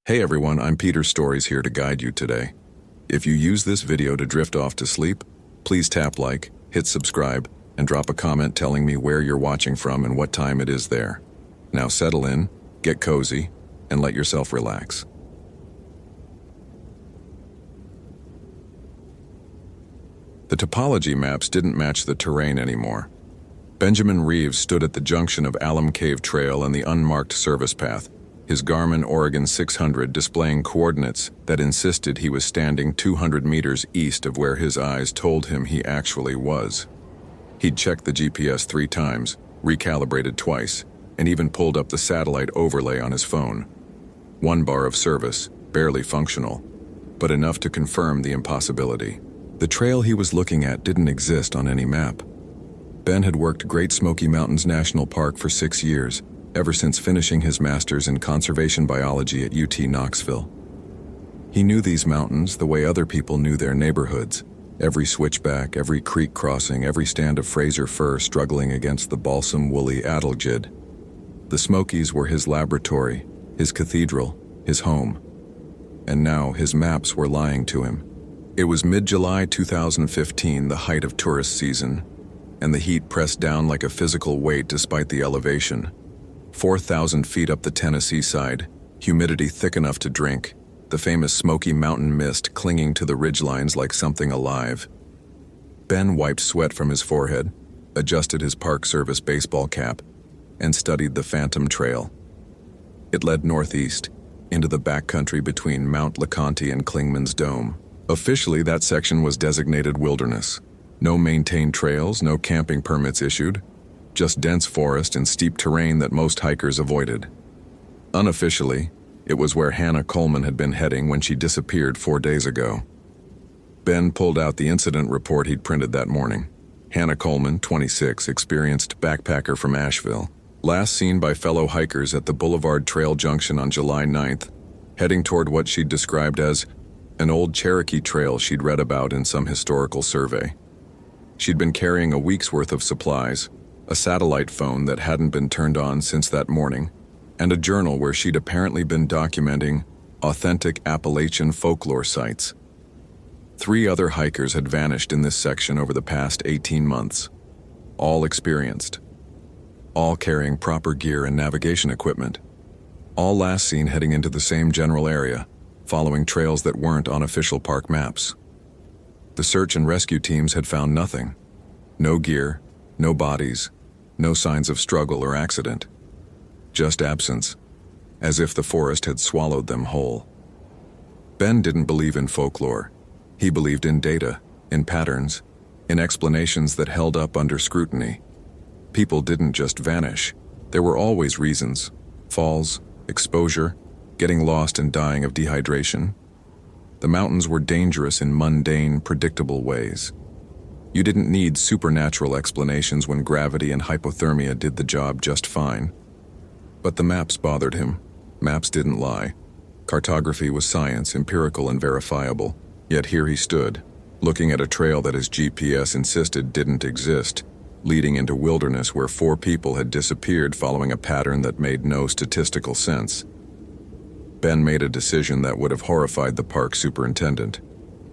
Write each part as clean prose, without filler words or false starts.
Hey everyone, I'm Peter Stories here to guide you today. If you use this video to drift off to sleep, please tap like, hit subscribe, and drop a comment telling me where you're watching from and what time it is there. Now settle in, get cozy, and let yourself relax. The topology maps didn't match the terrain anymore. Benjamin Reeves stood at the junction of Alum Cave Trail and the unmarked service path, his Garmin Oregon 600 displaying coordinates that insisted he was standing 200 meters east of where his eyes told him he actually was. He'd checked the GPS 3 times, recalibrated twice, and even pulled up the satellite overlay on his phone. 1 bar of service, barely functional, but enough to confirm the impossibility. The trail he was looking at didn't exist on any map. Ben had worked Great Smoky Mountains National Park for 6 years, ever since finishing his master's in conservation biology at UT Knoxville. He knew these mountains the way other people knew their neighborhoods, every switchback, every creek crossing, every stand of Fraser fir struggling against the balsam woolly adelgid. The Smokies were his laboratory, his cathedral, his home. And now his maps were lying to him. It was mid-July 2015, the height of tourist season, and the heat pressed down like a physical weight despite the elevation. 4,000 feet up the Tennessee side, humidity thick enough to drink, the famous Smoky Mountain mist clinging to the ridgelines like something alive. Ben wiped sweat from his forehead, adjusted his Park Service baseball cap, and studied the Phantom Trail. It led northeast, into the backcountry between Mount LeConte and Clingman's Dome. Officially, that section was designated wilderness. No maintained trails, no camping permits issued, just dense forest and steep terrain that most hikers avoided. Unofficially, it was where Hannah Coleman had been heading when she disappeared 4 days ago. Ben pulled out the incident report he'd printed that morning. Hannah Coleman, 26, experienced backpacker from Asheville. Last seen by fellow hikers at the Boulevard Trail Junction on July 9th, heading toward what she'd described as an old Cherokee trail she'd read about in some historical survey. She'd been carrying a week's worth of supplies, a satellite phone that hadn't been turned on since that morning, and a journal where she'd apparently been documenting authentic Appalachian folklore sites. 3 other hikers had vanished in this section over the past 18 months, all experienced, all carrying proper gear and navigation equipment, all last seen heading into the same general area, following trails that weren't on official park maps. The search and rescue teams had found nothing. No gear, no bodies, no signs of struggle or accident. Just absence, as if the forest had swallowed them whole. Ben didn't believe in folklore. He believed in data, in patterns, in explanations that held up under scrutiny. People didn't just vanish. There were always reasons: falls, exposure, getting lost and dying of dehydration. The mountains were dangerous in mundane, predictable ways. You didn't need supernatural explanations when gravity and hypothermia did the job just fine. But the maps bothered him. Maps didn't lie. Cartography was science, empirical and verifiable. Yet here he stood, looking at a trail that his GPS insisted didn't exist, leading into wilderness where 4 people had disappeared following a pattern that made no statistical sense. Ben made a decision that would have horrified the park superintendent.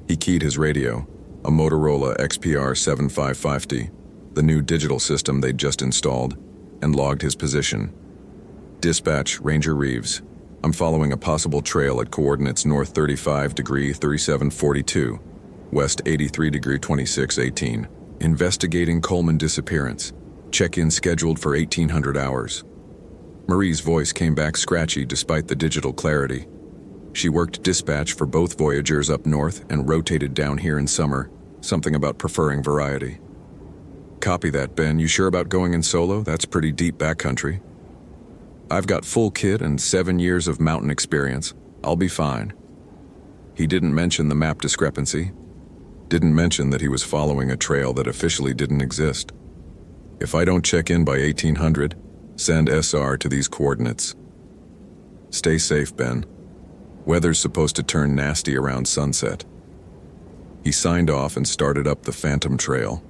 He keyed his radio, a Motorola XPR 7550, the new digital system they'd just installed, and logged his position. Dispatch, Ranger Reeves. I'm following a possible trail at coordinates north 35 degree 3742, west 83 degree 2618. Investigating Coleman disappearance. Check-in scheduled for 1800 hours. Marie's voice came back scratchy despite the digital clarity. She worked dispatch for both voyagers up north and rotated down here in summer, something about preferring variety. Copy that, Ben. You sure about going in solo? That's pretty deep backcountry. I've got full kit and 7 years of mountain experience. I'll be fine. He didn't mention the map discrepancy. Didn't mention that he was following a trail that officially didn't exist. If I don't check in by 1800, send SR to these coordinates. Stay safe, Ben. Weather's supposed to turn nasty around sunset. He signed off and started up the Phantom Trail.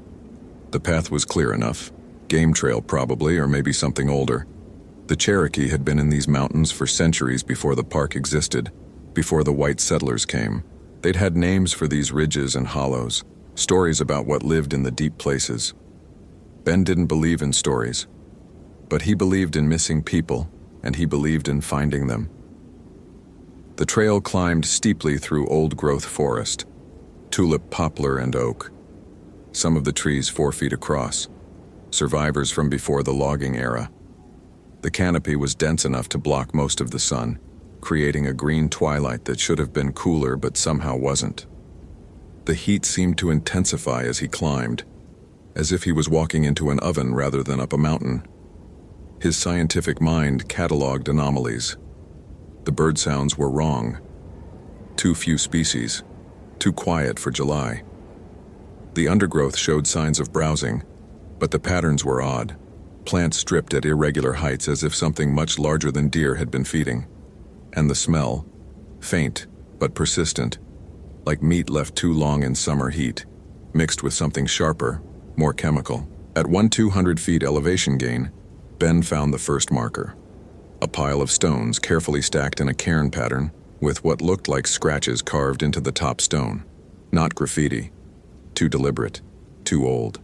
The path was clear enough. Game trail probably, or maybe something older. The Cherokee had been in these mountains for centuries before the park existed, before the white settlers came. They'd had names for these ridges and hollows, stories about what lived in the deep places. Ben didn't believe in stories, but he believed in missing people, and he believed in finding them. The trail climbed steeply through old-growth forest, tulip, poplar, and oak. Some of the trees 4 feet across, survivors from before the logging era. The canopy was dense enough to block most of the sun, creating a green twilight that should have been cooler but somehow wasn't. The heat seemed to intensify as he climbed, as if he was walking into an oven rather than up a mountain. His scientific mind cataloged anomalies. The bird sounds were wrong. Too few species, too quiet for July. The undergrowth showed signs of browsing, but the patterns were odd. Plants stripped at irregular heights as if something much larger than deer had been feeding. And the smell, faint but persistent, like meat left too long in summer heat, mixed with something sharper, more chemical. At 200 feet elevation gain, Ben found the first marker. A pile of stones carefully stacked in a cairn pattern with what looked like scratches carved into the top stone. Not graffiti. Too deliberate. Too old.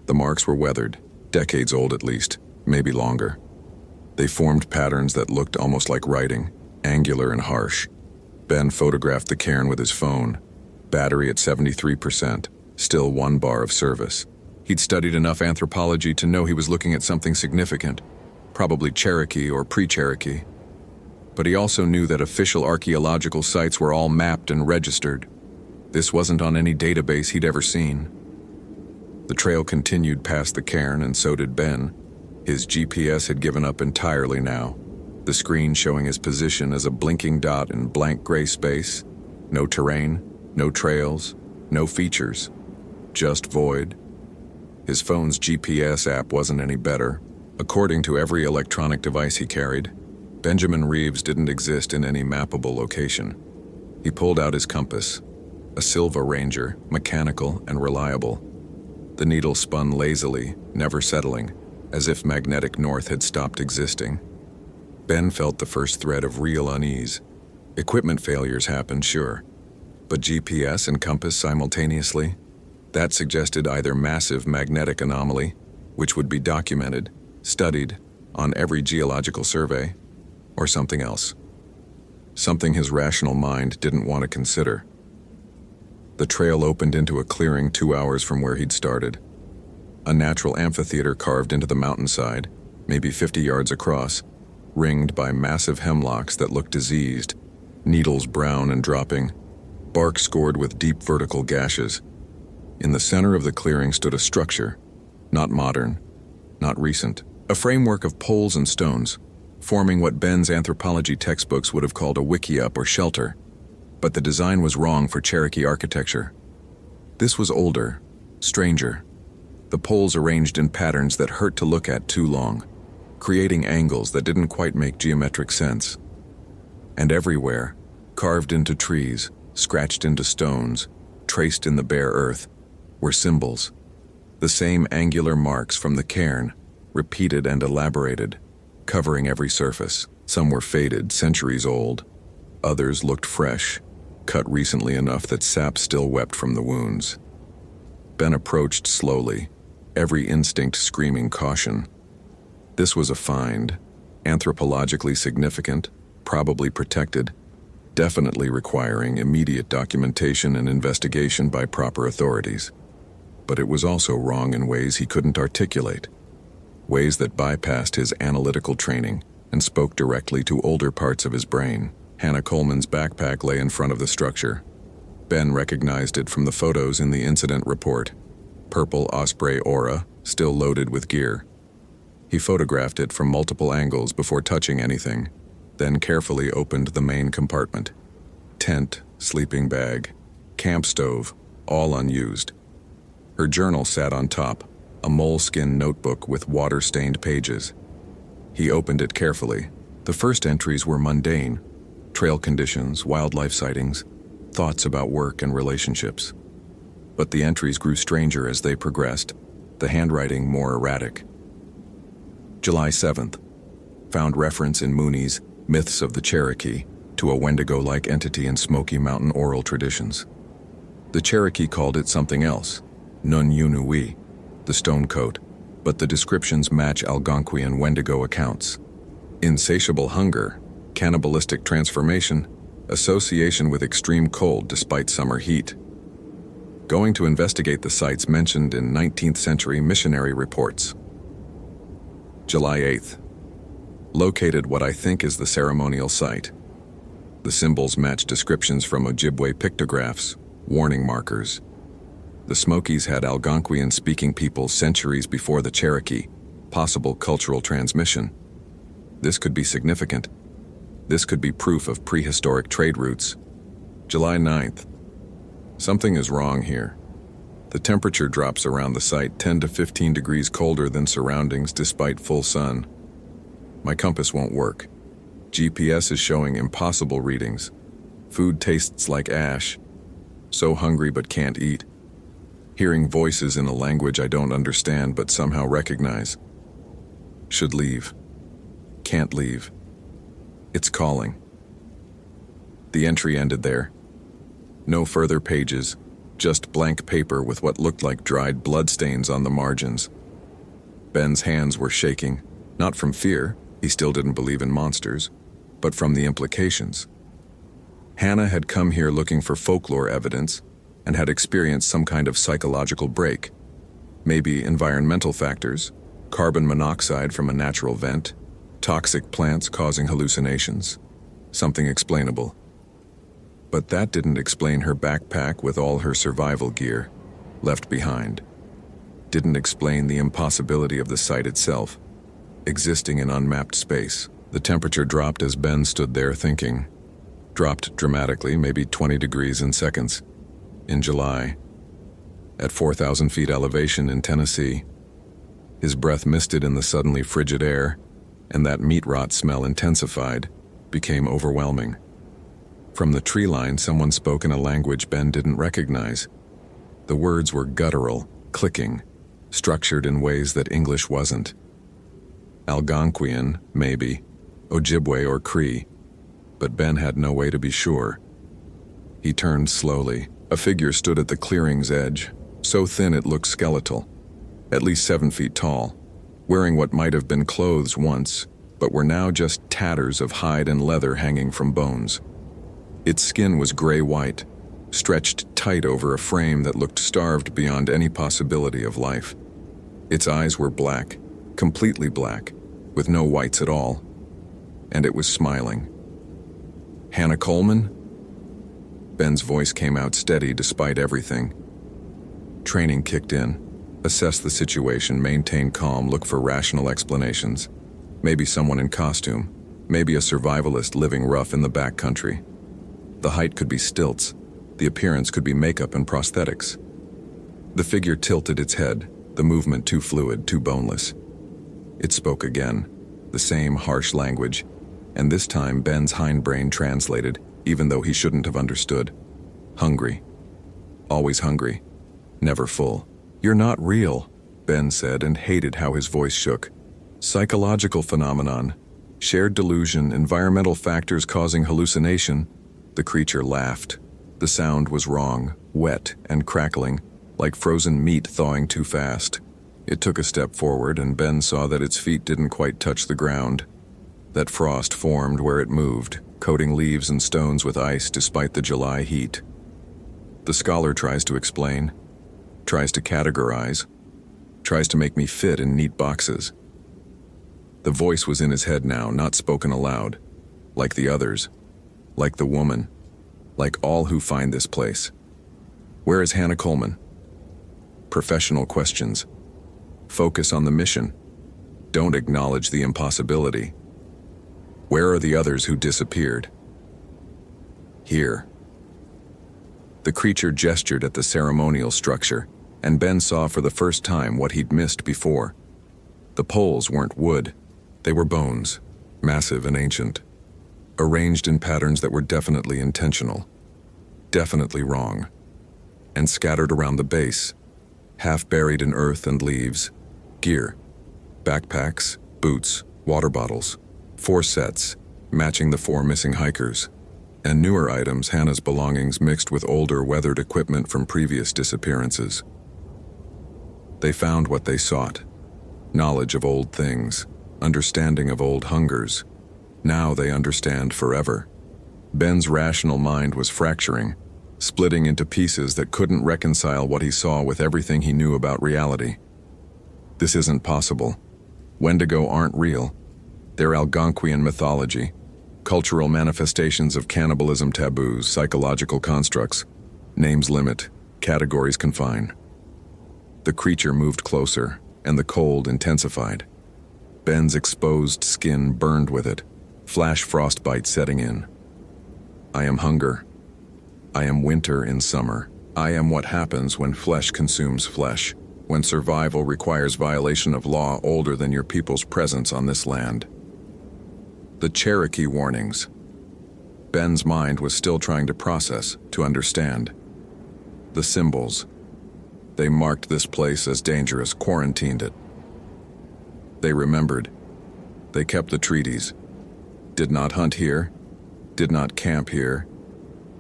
The marks were weathered, decades old at least, maybe longer. They formed patterns that looked almost like writing, angular and harsh. Ben photographed the cairn with his phone. Battery at 73%, still 1 bar of service. He'd studied enough anthropology to know he was looking at something significant, probably Cherokee or pre-Cherokee. But he also knew that official archaeological sites were all mapped and registered. This wasn't on any database he'd ever seen. The trail continued past the cairn, and so did Ben. His GPS had given up entirely now, the screen showing his position as a blinking dot in blank gray space. No terrain, no trails, no features, just void. His phone's GPS app wasn't any better. According to every electronic device he carried, Benjamin Reeves didn't exist in any mappable location. He pulled out his compass, a Silva Ranger, mechanical and reliable. The needle spun lazily, never settling, as if magnetic north had stopped existing. Ben felt the first thread of real unease. Equipment failures happened, sure, but GPS and compass simultaneously? That suggested either massive magnetic anomaly, which would be documented, studied, on every geological survey, or something else. Something his rational mind didn't want to consider. The trail opened into a clearing 2 hours from where he'd started. A natural amphitheater carved into the mountainside, maybe 50 yards across, ringed by massive hemlocks that looked diseased, needles brown and dropping, bark scored with deep vertical gashes. In the center of the clearing stood a structure, not modern, not recent, a framework of poles and stones, forming what Ben's anthropology textbooks would have called a wickiup or shelter. But the design was wrong for Cherokee architecture. This was older, stranger. The poles arranged in patterns that hurt to look at too long, creating angles that didn't quite make geometric sense. And everywhere, carved into trees, scratched into stones, traced in the bare earth, were symbols. The same angular marks from the cairn, repeated and elaborated, covering every surface. Some were faded, centuries old. Others looked fresh, cut recently enough that sap still wept from the wounds. Ben approached slowly, every instinct screaming caution. This was a find, anthropologically significant, probably protected, definitely requiring immediate documentation and investigation by proper authorities. But it was also wrong in ways he couldn't articulate, ways that bypassed his analytical training and spoke directly to older parts of his brain. Hannah Coleman's backpack lay in front of the structure. Ben recognized it from the photos in the incident report. Purple Osprey Aura, still loaded with gear. He photographed it from multiple angles before touching anything, then carefully opened the main compartment. Tent, sleeping bag, camp stove, all unused. Her journal sat on top, a moleskin notebook with water-stained pages. He opened it carefully. The first entries were mundane: trail conditions, wildlife sightings, thoughts about work and relationships. But the entries grew stranger as they progressed, the handwriting more erratic. July 7th. found reference in Mooney's Myths of the Cherokee to a Wendigo-like entity in Smoky Mountain oral traditions. The Cherokee called it something else, Nun Yunui, the stonecoat, but the descriptions match Algonquian Wendigo accounts. Insatiable hunger, cannibalistic transformation, association with extreme cold despite summer heat. Going to investigate the sites mentioned in 19th century missionary reports. July 8th. Located what I think is the ceremonial site. The symbols match descriptions from Ojibwe pictographs, warning markers. The Smokies had Algonquian-speaking people centuries before the Cherokee, possible cultural transmission. This could be significant. This could be proof of prehistoric trade routes. July 9th. Something is wrong here. The temperature drops around the site 10 to 15 degrees colder than surroundings despite full sun. My compass won't work. GPS is showing impossible readings. Food tastes like ash. So hungry but can't eat. Hearing voices in a language I don't understand but somehow recognize. Should leave. Can't leave. It's calling. The entry ended there. No further pages, just blank paper with what looked like dried bloodstains on the margins. Ben's hands were shaking, not from fear, he still didn't believe in monsters, but from the implications. Hannah had come here looking for folklore evidence and had experienced some kind of psychological break. Maybe environmental factors, carbon monoxide from a natural vent, toxic plants causing hallucinations, something explainable. But that didn't explain her backpack with all her survival gear left behind. Didn't explain the impossibility of the site itself, existing in unmapped space. The temperature dropped as Ben stood there thinking. Dropped dramatically, maybe 20 degrees in seconds. In July, at 4,000 feet elevation in Tennessee. His breath misted in the suddenly frigid air, and that meat rot smell intensified, became overwhelming. From the tree line, someone spoke in a language Ben didn't recognize. The words were guttural, clicking, structured in ways that English wasn't. Algonquian, maybe, Ojibwe or Cree, but Ben had no way to be sure. He turned slowly. A figure stood at the clearing's edge, so thin it looked skeletal, at least 7 feet tall, wearing what might have been clothes once, but were now just tatters of hide and leather hanging from bones. Its skin was gray-white, stretched tight over a frame that looked starved beyond any possibility of life. Its eyes were black, completely black, with no whites at all, and it was smiling. Hannah Coleman? Ben's voice came out steady despite everything. Training kicked in. Assess the situation, maintain calm, look for rational explanations. Maybe someone in costume, maybe a survivalist living rough in the backcountry. The height could be stilts, the appearance could be makeup and prosthetics. The figure tilted its head, the movement too fluid, too boneless. It spoke again, the same harsh language, and this time Ben's hindbrain translated, even though he shouldn't have understood. Hungry. Always hungry. Never full. "You're not real," Ben said, and hated how his voice shook. "Psychological phenomenon. Shared delusion, environmental factors causing hallucination." The creature laughed. The sound was wrong, wet and crackling, like frozen meat thawing too fast. It took a step forward, and Ben saw that its feet didn't quite touch the ground. That frost formed where it moved, coating leaves and stones with ice despite the July heat. The scholar tries to explain, tries to categorize, tries to make me fit in neat boxes. The voice was in his head now, not spoken aloud, like the others, like the woman, like all who find this place. Where is Hannah Coleman? Professional questions. Focus on the mission. Don't acknowledge the impossibility. Where are the others who disappeared? Here. The creature gestured at the ceremonial structure, and Ben saw for the first time what he'd missed before. The poles weren't wood. They were bones, massive and ancient, arranged in patterns that were definitely intentional, definitely wrong, and scattered around the base, half buried in earth and leaves, gear, backpacks, boots, water bottles, 4 sets, matching the 4 missing hikers, and newer items, Hannah's belongings mixed with older, weathered equipment from previous disappearances. They found what they sought: knowledge of old things, understanding of old hungers. Now they understand forever. Ben's rational mind was fracturing, splitting into pieces that couldn't reconcile what he saw with everything he knew about reality. This isn't possible. Wendigo aren't real. They're Algonquian mythology, cultural manifestations of cannibalism taboos, psychological constructs. Names limit, categories confine. The creature moved closer, and the cold intensified. Ben's exposed skin burned with it, flash frostbite setting in. I am hunger. I am winter in summer. I am what happens when flesh consumes flesh, when survival requires violation of law older than your people's presence on this land. The Cherokee warnings. Ben's mind was still trying to process, to understand. The symbols. They marked this place as dangerous, quarantined it. They remembered. They kept the treaties. Did not hunt here, did not camp here,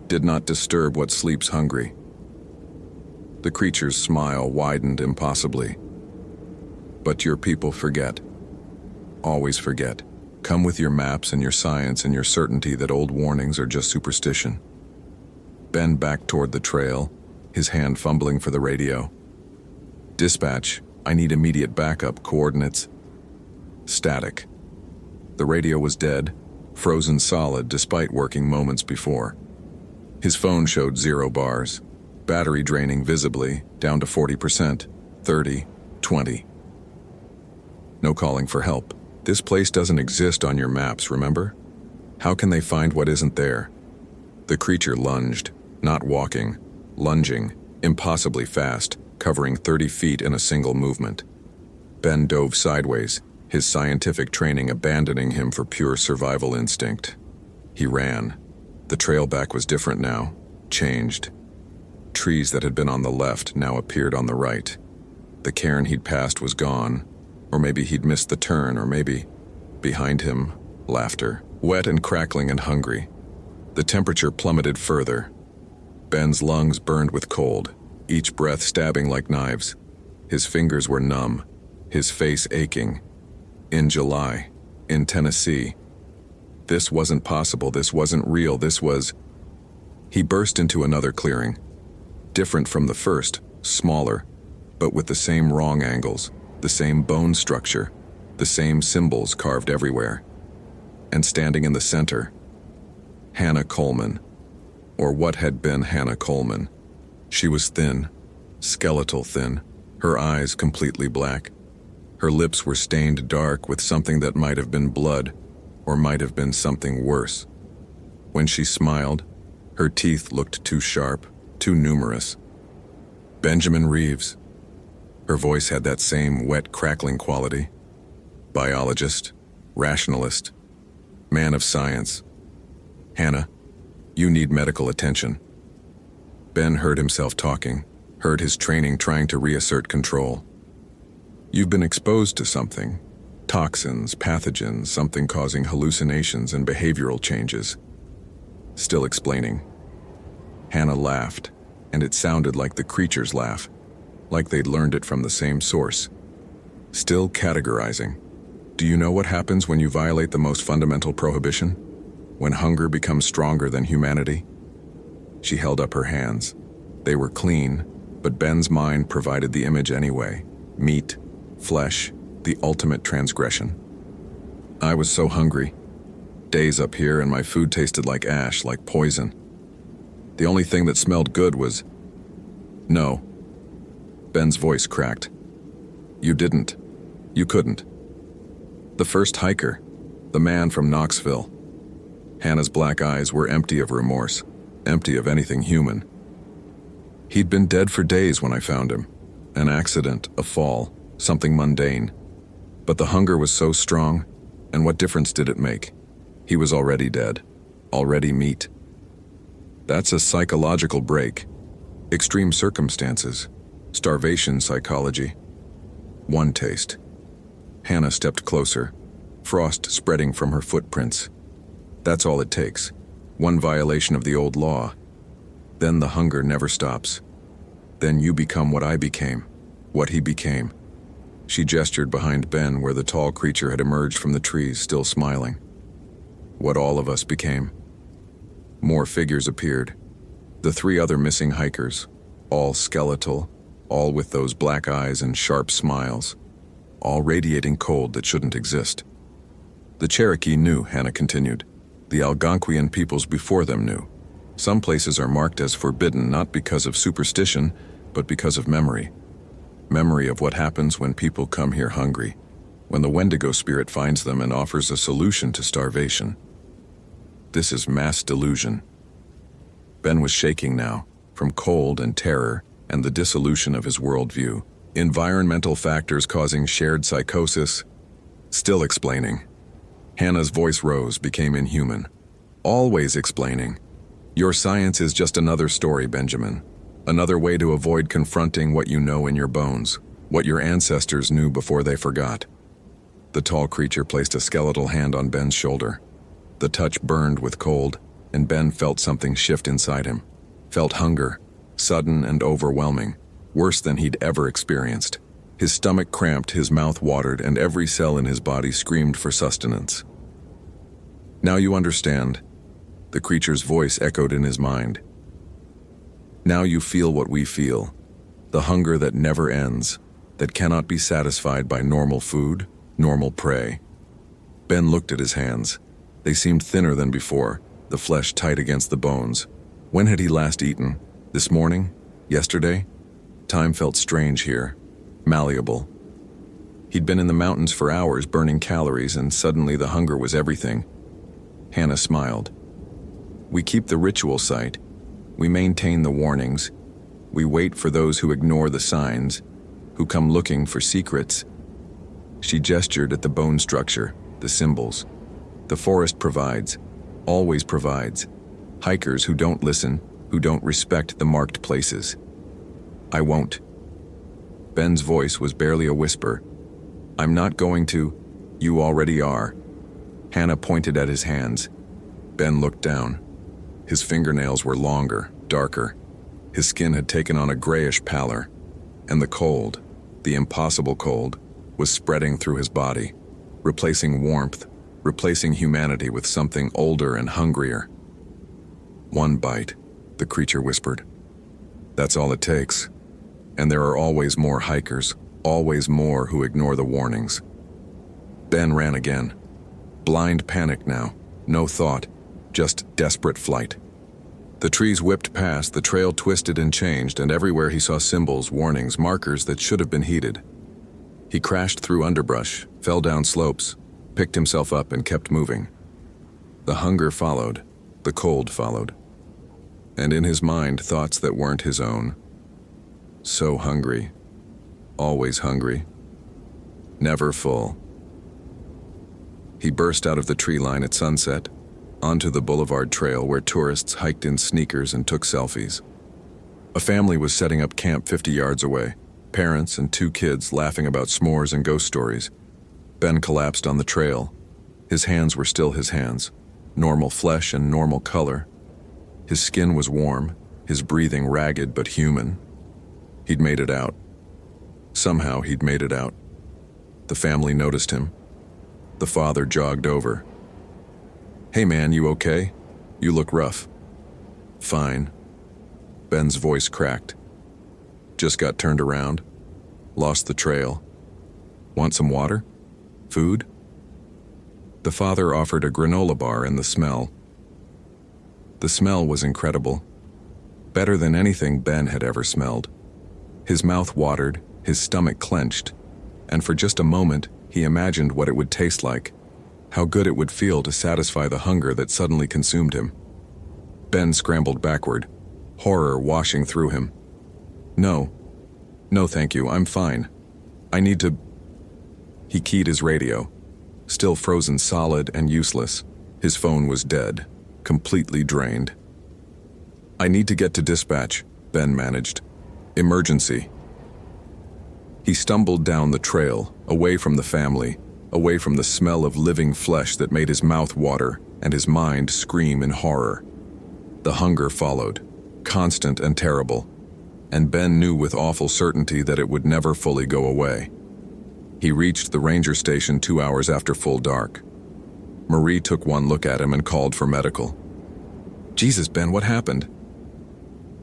did not disturb what sleeps hungry. The creature's smile widened impossibly. But your people forget. Always forget. Come with your maps and your science and your certainty that old warnings are just superstition. Ben backed toward the trail, his hand fumbling for the radio. Dispatch, I need immediate backup coordinates. Static. The radio was dead, frozen solid despite working moments before. His phone showed 0 bars, battery draining visibly, down to 40%, 30, 20. No calling for help. This place doesn't exist on your maps, remember? How can they find what isn't there? The creature lunged, not walking, lunging, impossibly fast, covering 30 feet in a single movement. Ben dove sideways, his scientific training abandoning him for pure survival instinct. He ran. The trail back was different now, changed. Trees that had been on the left now appeared on the right. The cairn he'd passed was gone, or maybe he'd missed the turn, or maybe, behind him, laughter, wet and crackling and hungry. The temperature plummeted further. Ben's lungs burned with cold, each breath stabbing like knives. His fingers were numb, his face aching. In July, in Tennessee. This wasn't possible, this wasn't real, this was... He burst into another clearing. Different from the first, smaller, but with the same wrong angles, the same bone structure, the same symbols carved everywhere. And standing in the center, Hannah Coleman, or what had been Hannah Coleman. She was thin, skeletal thin, her eyes completely black. Her lips were stained dark with something that might have been blood, or might have been something worse. When she smiled, her teeth looked too sharp, too numerous. Benjamin Reeves. Her voice had that same wet, crackling quality. Biologist, rationalist, man of science. Hannah, you need medical attention. Ben heard himself talking, heard his training trying to reassert control. You've been exposed to something. Toxins, pathogens, something causing hallucinations and behavioral changes. Still explaining. Hannah laughed, and it sounded like the creature's laugh, like they'd learned it from the same source. Still categorizing. Do you know what happens when you violate the most fundamental prohibition? When hunger becomes stronger than humanity? She held up her hands. They were clean, but Ben's mind provided the image anyway. Meat, flesh, the ultimate transgression. I was so hungry. Days up here and my food tasted like ash, like poison. The only thing that smelled good was... No. Ben's voice cracked. You didn't. You couldn't. The first hiker, the man from Knoxville. Hannah's black eyes were empty of remorse, empty of anything human. He'd been dead for days when I found him. An accident, a fall, something mundane. But the hunger was so strong, and what difference did it make? He was already dead, already meat. That's a psychological break. Extreme circumstances, starvation psychology. One taste. Hannah stepped closer, frost spreading from her footprints. That's all it takes. One violation of the old law. Then the hunger never stops. Then you become what I became, what he became. She gestured behind Ben where the tall creature had emerged from the trees, still smiling. What all of us became. More figures appeared. The 3 other missing hikers, all skeletal, all with those black eyes and sharp smiles, all radiating cold that shouldn't exist. The Cherokee knew, Hannah continued. The Algonquian peoples before them knew. Some places are marked as forbidden not because of superstition, but because of memory. Memory of what happens when people come here hungry, when the Wendigo spirit finds them and offers a solution to starvation. This is mass delusion. Ben was shaking now, from cold and terror and the dissolution of his worldview. Environmental factors causing shared psychosis. Still explaining. Hannah's voice rose, became inhuman. Always explaining. Your science is just another story, Benjamin. Another way to avoid confronting what you know in your bones, what your ancestors knew before they forgot. The tall creature placed a skeletal hand on Ben's shoulder. The touch burned with cold, and Ben felt something shift inside him. Felt hunger, sudden and overwhelming, worse than he'd ever experienced. His stomach cramped, his mouth watered, and every cell in his body screamed for sustenance. Now you understand. The creature's voice echoed in his mind. Now you feel what we feel. The hunger that never ends, that cannot be satisfied by normal food, normal prey. Ben looked at his hands. They seemed thinner than before, the flesh tight against the bones. When had he last eaten? This morning? Yesterday? Time felt strange here, malleable. He'd been in the mountains for hours burning calories, and suddenly the hunger was everything. Hannah smiled. We keep the ritual site. We maintain the warnings. We wait for those who ignore the signs, who come looking for secrets. She gestured at the bone structure, the symbols. The forest provides, always provides. Hikers who don't listen, who don't respect the marked places. I won't. Ben's voice was barely a whisper. I'm not going to. You already are. Hannah pointed at his hands. Ben looked down. His fingernails were longer, darker. His skin had taken on a grayish pallor, and the cold, the impossible cold, was spreading through his body, replacing warmth, replacing humanity with something older and hungrier. One bite, the creature whispered. That's all it takes. And there are always more hikers, always more who ignore the warnings. Ben ran again. Blind panic now, no thought, just desperate flight. The trees whipped past, the trail twisted and changed, and everywhere he saw symbols, warnings, markers that should have been heeded. He crashed through underbrush, fell down slopes, picked himself up and kept moving. The hunger followed, the cold followed. And in his mind, thoughts that weren't his own. So hungry, always hungry, never full. He burst out of the tree line at sunset, onto the boulevard trail where tourists hiked in sneakers and took selfies. A family was setting up camp 50 yards away, parents and 2 kids laughing about s'mores and ghost stories. Ben collapsed on the trail. His hands were still his hands, normal flesh and normal color. His skin was warm, his breathing ragged but human. He'd made it out. Somehow he'd made it out. The family noticed him. The father jogged over. Hey man, you okay? You look rough. Fine. Ben's voice cracked. Just got turned around. Lost the trail. Want some water? Food? The father offered a granola bar and the smell. The smell was incredible. Better than anything Ben had ever smelled. His mouth watered, his stomach clenched, and for just a moment, he imagined what it would taste like, how good it would feel to satisfy the hunger that suddenly consumed him. Ben scrambled backward, horror washing through him. No, thank you, I'm fine. I need to... He keyed his radio, still frozen solid and useless. His phone was dead, completely drained. I need to get to dispatch, Ben managed. Emergency. He stumbled down the trail, away from the family, away from the smell of living flesh that made his mouth water and his mind scream in horror. The hunger followed, constant and terrible, and Ben knew with awful certainty that it would never fully go away. He reached the ranger station 2 hours after full dark. Marie took one look at him and called for medical. "Jesus, Ben, what happened?"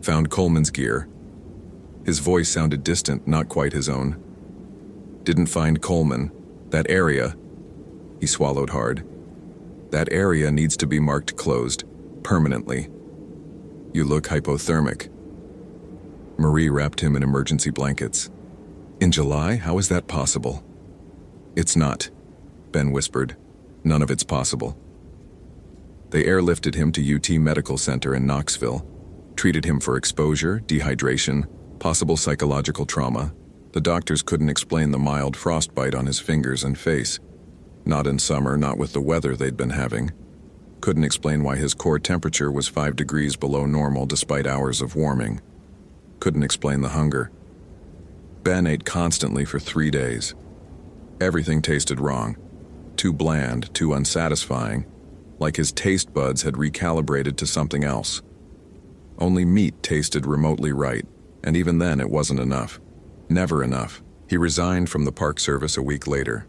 "Found Coleman's gear." His voice sounded distant, not quite his own. "Didn't find Coleman. That area," he swallowed hard, "that area needs to be marked closed, permanently. You look hypothermic." Marie wrapped him in emergency blankets. "In July? How is that possible?" "It's not," Ben whispered. "None of it's possible." They airlifted him to UT Medical Center in Knoxville, treated him for exposure, dehydration, possible psychological trauma. The doctors couldn't explain the mild frostbite on his fingers and face. Not in summer, not with the weather they'd been having. Couldn't explain why his core temperature was 5 degrees below normal despite hours of warming. Couldn't explain the hunger. Ben ate constantly for 3 days. Everything tasted wrong. Too bland, too unsatisfying, like his taste buds had recalibrated to something else. Only meat tasted remotely right, and even then it wasn't enough. Never enough. He resigned from the Park Service a week later,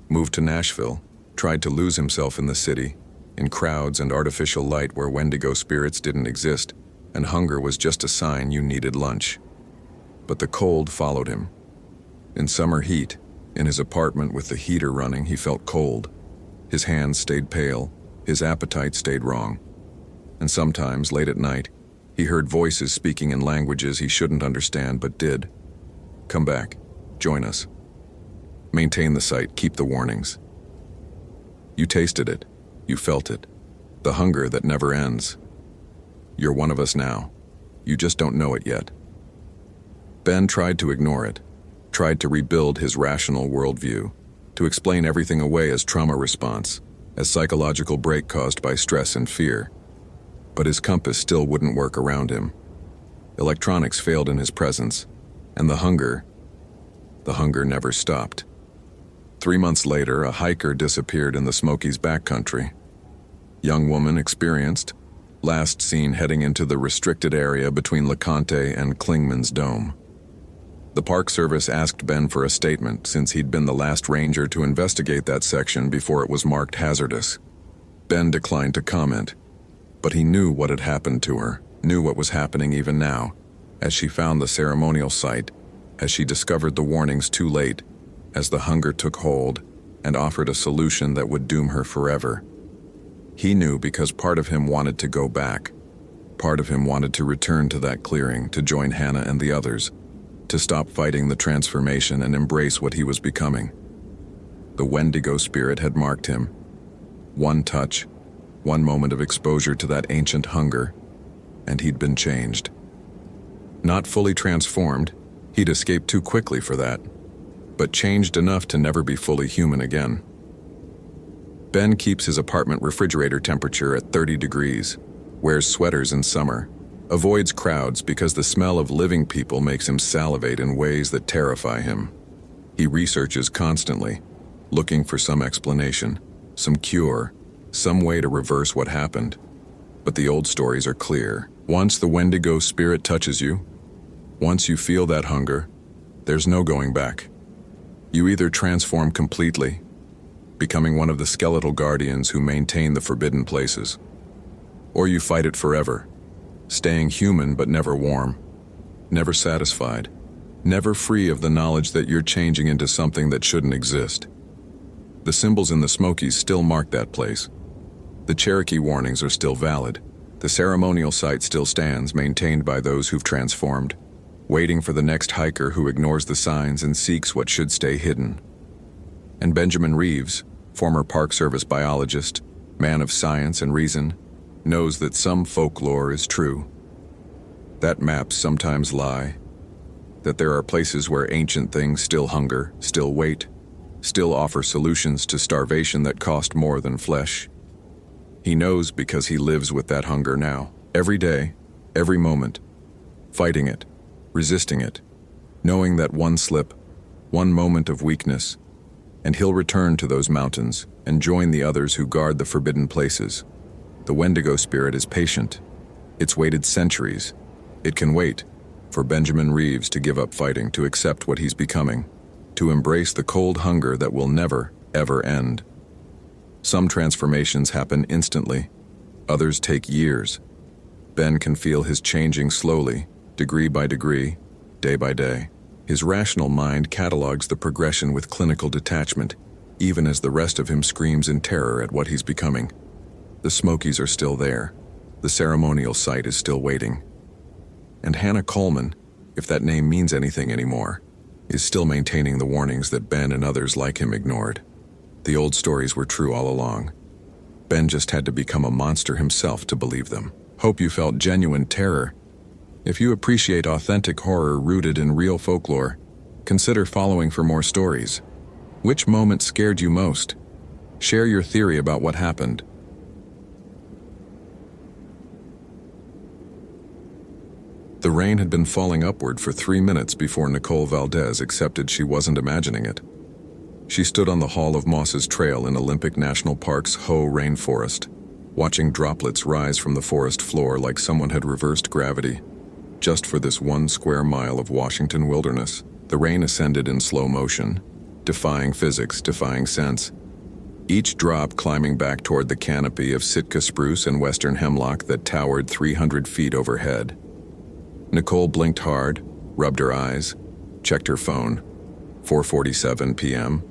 moved to Nashville, tried to lose himself in the city, in crowds and artificial light where Wendigo spirits didn't exist, and hunger was just a sign you needed lunch. But the cold followed him. In summer heat, in his apartment with the heater running, he felt cold. His hands stayed pale, his appetite stayed wrong. And sometimes, late at night, he heard voices speaking in languages he shouldn't understand but did. "Come back. Join us. Maintain the site. Keep the warnings." You tasted it. You felt it. The hunger that never ends. You're one of us now. You just don't know it yet. Ben tried to ignore it, tried to rebuild his rational worldview, to explain everything away as trauma response, as psychological break caused by stress and fear. But his compass still wouldn't work around him. Electronics failed in his presence, and the hunger never stopped. 3 months later, a hiker disappeared in the Smokies backcountry. Young woman, experienced, last seen heading into the restricted area between LeConte and Klingman's Dome. The Park Service asked Ben for a statement since he'd been the last ranger to investigate that section before it was marked hazardous. Ben declined to comment, but he knew what had happened to her, knew what was happening even now, as she found the ceremonial site, as she discovered the warnings too late, as the hunger took hold and offered a solution that would doom her forever. He knew because part of him wanted to go back. Part of him wanted to return to that clearing, to join Hannah and the others, to stop fighting the transformation and embrace what he was becoming. The Wendigo spirit had marked him. One touch, one moment of exposure to that ancient hunger, and he'd been changed. Not fully transformed, he'd escaped too quickly for that, but changed enough to never be fully human again. Ben keeps his apartment refrigerator temperature at 30 degrees, wears sweaters in summer, avoids crowds because the smell of living people makes him salivate in ways that terrify him. He researches constantly, looking for some explanation, some cure, some way to reverse what happened. But the old stories are clear. Once the Wendigo spirit touches you, once you feel that hunger, there's no going back. You either transform completely, becoming one of the skeletal guardians who maintain the forbidden places, or you fight it forever, staying human but never warm, never satisfied, never free of the knowledge that you're changing into something that shouldn't exist. The symbols in the Smokies still mark that place. The Cherokee warnings are still valid. The ceremonial site still stands, maintained by those who've transformed, waiting for the next hiker who ignores the signs and seeks what should stay hidden. And Benjamin Reeves, former Park Service biologist, man of science and reason, knows that some folklore is true. That maps sometimes lie. That there are places where ancient things still hunger, still wait, still offer solutions to starvation that cost more than flesh. He knows because he lives with that hunger now, every day, every moment, fighting it, resisting it, knowing that one slip, one moment of weakness, and he'll return to those mountains and join the others who guard the forbidden places. The Wendigo spirit is patient. It's waited centuries. It can wait for Benjamin Reeves to give up fighting, to accept what he's becoming, to embrace the cold hunger that will never, ever end. Some transformations happen instantly. Others take years. Ben can feel his changing slowly, degree by degree, day by day. His rational mind catalogs the progression with clinical detachment, even as the rest of him screams in terror at what he's becoming. The Smokies are still there. The ceremonial site is still waiting. And Hannah Coleman, if that name means anything anymore, is still maintaining the warnings that Ben and others like him ignored. The old stories were true all along. Ben just had to become a monster himself to believe them. Hope you felt genuine terror. If you appreciate authentic horror rooted in real folklore, consider following for more stories. Which moment scared you most? Share your theory about what happened. The rain had been falling upward for 3 minutes before Nicole Valdez accepted she wasn't imagining it. She stood on the Hall of Mosses Trail in Olympic National Park's Hoh rainforest, watching droplets rise from the forest floor like someone had reversed gravity. Just for this 1 square mile of Washington wilderness, the rain ascended in slow motion, defying physics, defying sense. Each drop climbing back toward the canopy of Sitka spruce and western hemlock that towered 300 feet overhead. Nicole blinked hard, rubbed her eyes, checked her phone. 4:47 p.m.,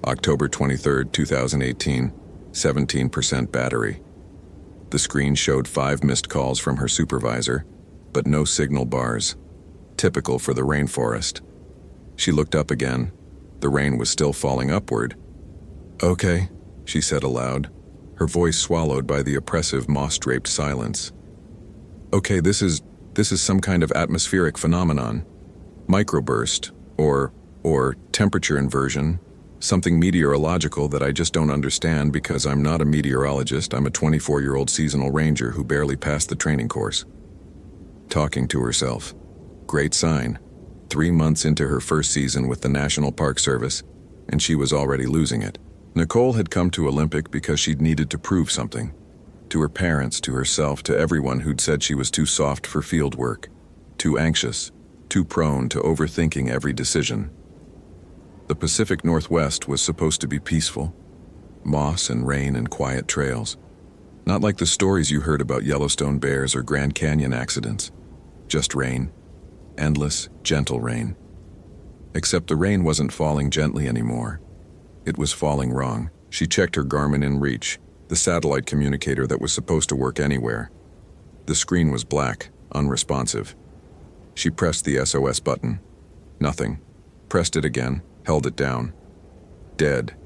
October 23, 2018, 17% battery. The screen showed 5 missed calls from her supervisor, but no signal bars, typical for the rainforest. She looked up again. The rain was still falling upward. "Okay," she said aloud, her voice swallowed by the oppressive moss-draped silence. "Okay, this is some kind of atmospheric phenomenon. Microburst, or temperature inversion, something meteorological that I just don't understand because I'm not a meteorologist. I'm a 24-year-old seasonal ranger who barely passed the training course." Talking to herself. Great sign. 3 months into her first season with the National Park Service, and she was already losing it. Nicole had come to Olympic because she'd needed to prove something. To her parents, to herself, to everyone who'd said she was too soft for field work, too anxious, too prone to overthinking every decision. The Pacific Northwest was supposed to be peaceful. Moss and rain and quiet trails. Not like the stories you heard about Yellowstone bears or Grand Canyon accidents. Just rain. Endless, gentle rain. Except the rain wasn't falling gently anymore. It was falling wrong. She checked her Garmin InReach, the satellite communicator that was supposed to work anywhere. The screen was black, unresponsive. She pressed the SOS button. Nothing. Pressed it again, held it down. Dead.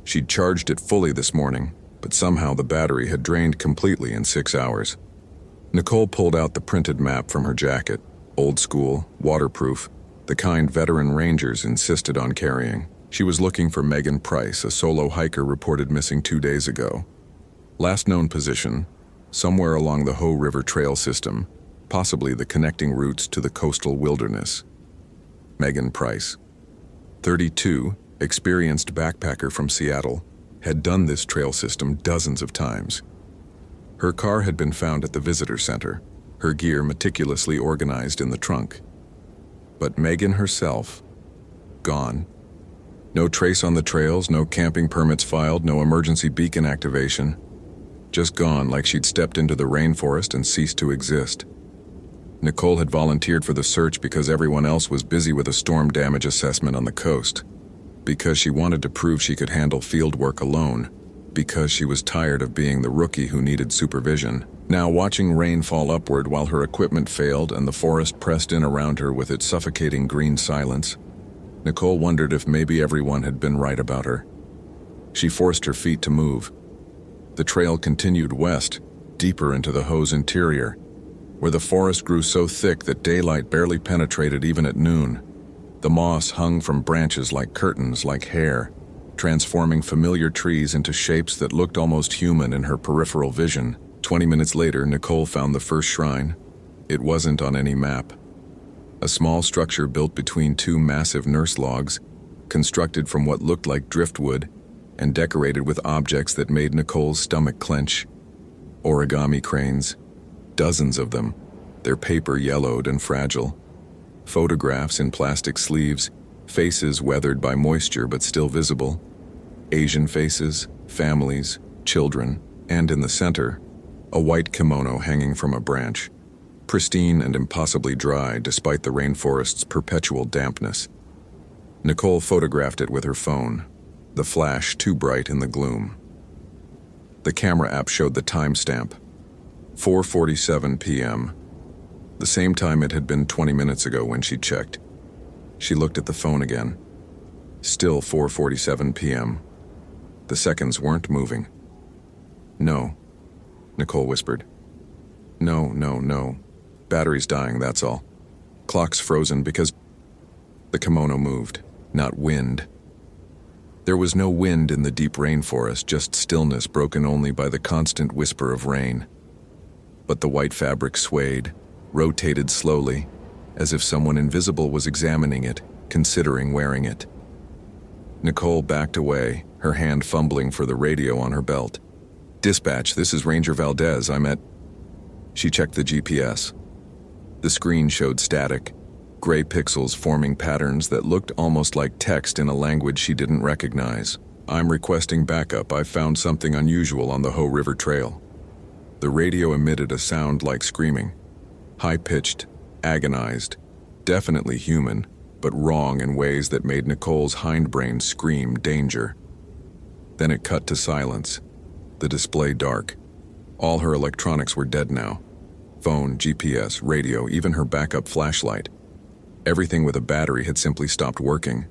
She'd charged it fully this morning, but somehow the battery had drained completely in 6 hours. Nicole pulled out the printed map from her jacket, old school, waterproof, the kind veteran rangers insisted on carrying. She was looking for Megan Price, a solo hiker reported missing 2 days ago. Last known position, somewhere along the Hoh River Trail system, possibly the connecting routes to the coastal wilderness. Megan Price. 32, experienced backpacker from Seattle, had done this trail system dozens of times. Her car had been found at the visitor center, her gear meticulously organized in the trunk. But Megan herself, gone. No trace on the trails, no camping permits filed, no emergency beacon activation. Just gone like she'd stepped into the rainforest and ceased to exist. Nicole had volunteered for the search because everyone else was busy with a storm damage assessment on the coast. Because she wanted to prove she could handle field work alone. Because she was tired of being the rookie who needed supervision. Now watching rain fall upward while her equipment failed and the forest pressed in around her with its suffocating green silence, Nicole wondered if maybe everyone had been right about her. She forced her feet to move. The trail continued west, deeper into the Hoh's interior, where the forest grew so thick that daylight barely penetrated even at noon. The moss hung from branches like curtains, like hair, transforming familiar trees into shapes that looked almost human in her peripheral vision. 20 minutes later, Nicole found the first shrine. It wasn't on any map. A small structure built between 2 massive nurse logs, constructed from what looked like driftwood and decorated with objects that made Nicole's stomach clench. Origami cranes, dozens of them, their paper yellowed and fragile. Photographs in plastic sleeves, faces weathered by moisture but still visible. Asian faces, families, children, and in the center, a white kimono hanging from a branch, pristine and impossibly dry despite the rainforest's perpetual dampness. Nicole photographed it with her phone, the flash too bright in the gloom. The camera app showed the timestamp, 4:47 p.m., the same time it had been 20 minutes ago when she checked. She looked at the phone again. Still 4:47 p.m. The seconds weren't moving. "No," Nicole whispered. No. Battery's dying, that's all. Clock's frozen because..." The kimono moved, not wind. There was no wind in the deep rainforest, just stillness broken only by the constant whisper of rain. But the white fabric swayed, rotated slowly, as if someone invisible was examining it, considering wearing it. Nicole backed away, her hand fumbling for the radio on her belt. "Dispatch, this is Ranger Valdez, I'm at..." She checked the GPS. The screen showed static, gray pixels forming patterns that looked almost like text in a language she didn't recognize. "I'm requesting backup. I found something unusual on the Ho River Trail." The radio emitted a sound like screaming. High-pitched, agonized, definitely human, but wrong in ways that made Nicole's hindbrain scream danger. Then it cut to silence, the display dark. All her electronics were dead now. Phone, GPS, radio, even her backup flashlight. Everything with a battery had simply stopped working.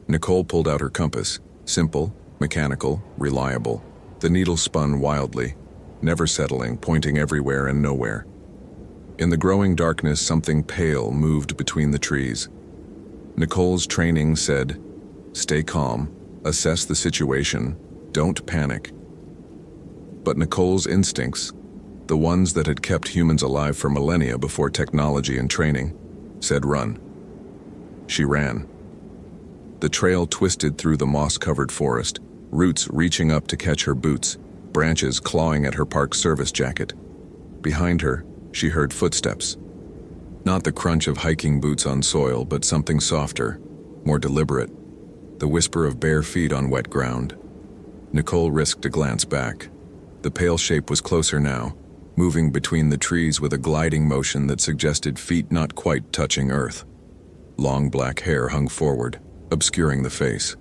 Nicole pulled out her compass, simple, mechanical, reliable. The needle spun wildly, never settling, pointing everywhere and nowhere. In the growing darkness, something pale moved between the trees. Nicole's training said, "Stay calm, assess the situation, don't panic." But Nicole's instincts, the ones that had kept humans alive for millennia before technology and training, said run. She ran. The trail twisted through the moss-covered forest, roots reaching up to catch her boots, branches clawing at her Park Service jacket. Behind her, she heard footsteps. Not the crunch of hiking boots on soil, but something softer, more deliberate. The whisper of bare feet on wet ground. Nicole risked a glance back. The pale shape was closer now, moving between the trees with a gliding motion that suggested feet not quite touching earth. Long black hair hung forward, obscuring the face.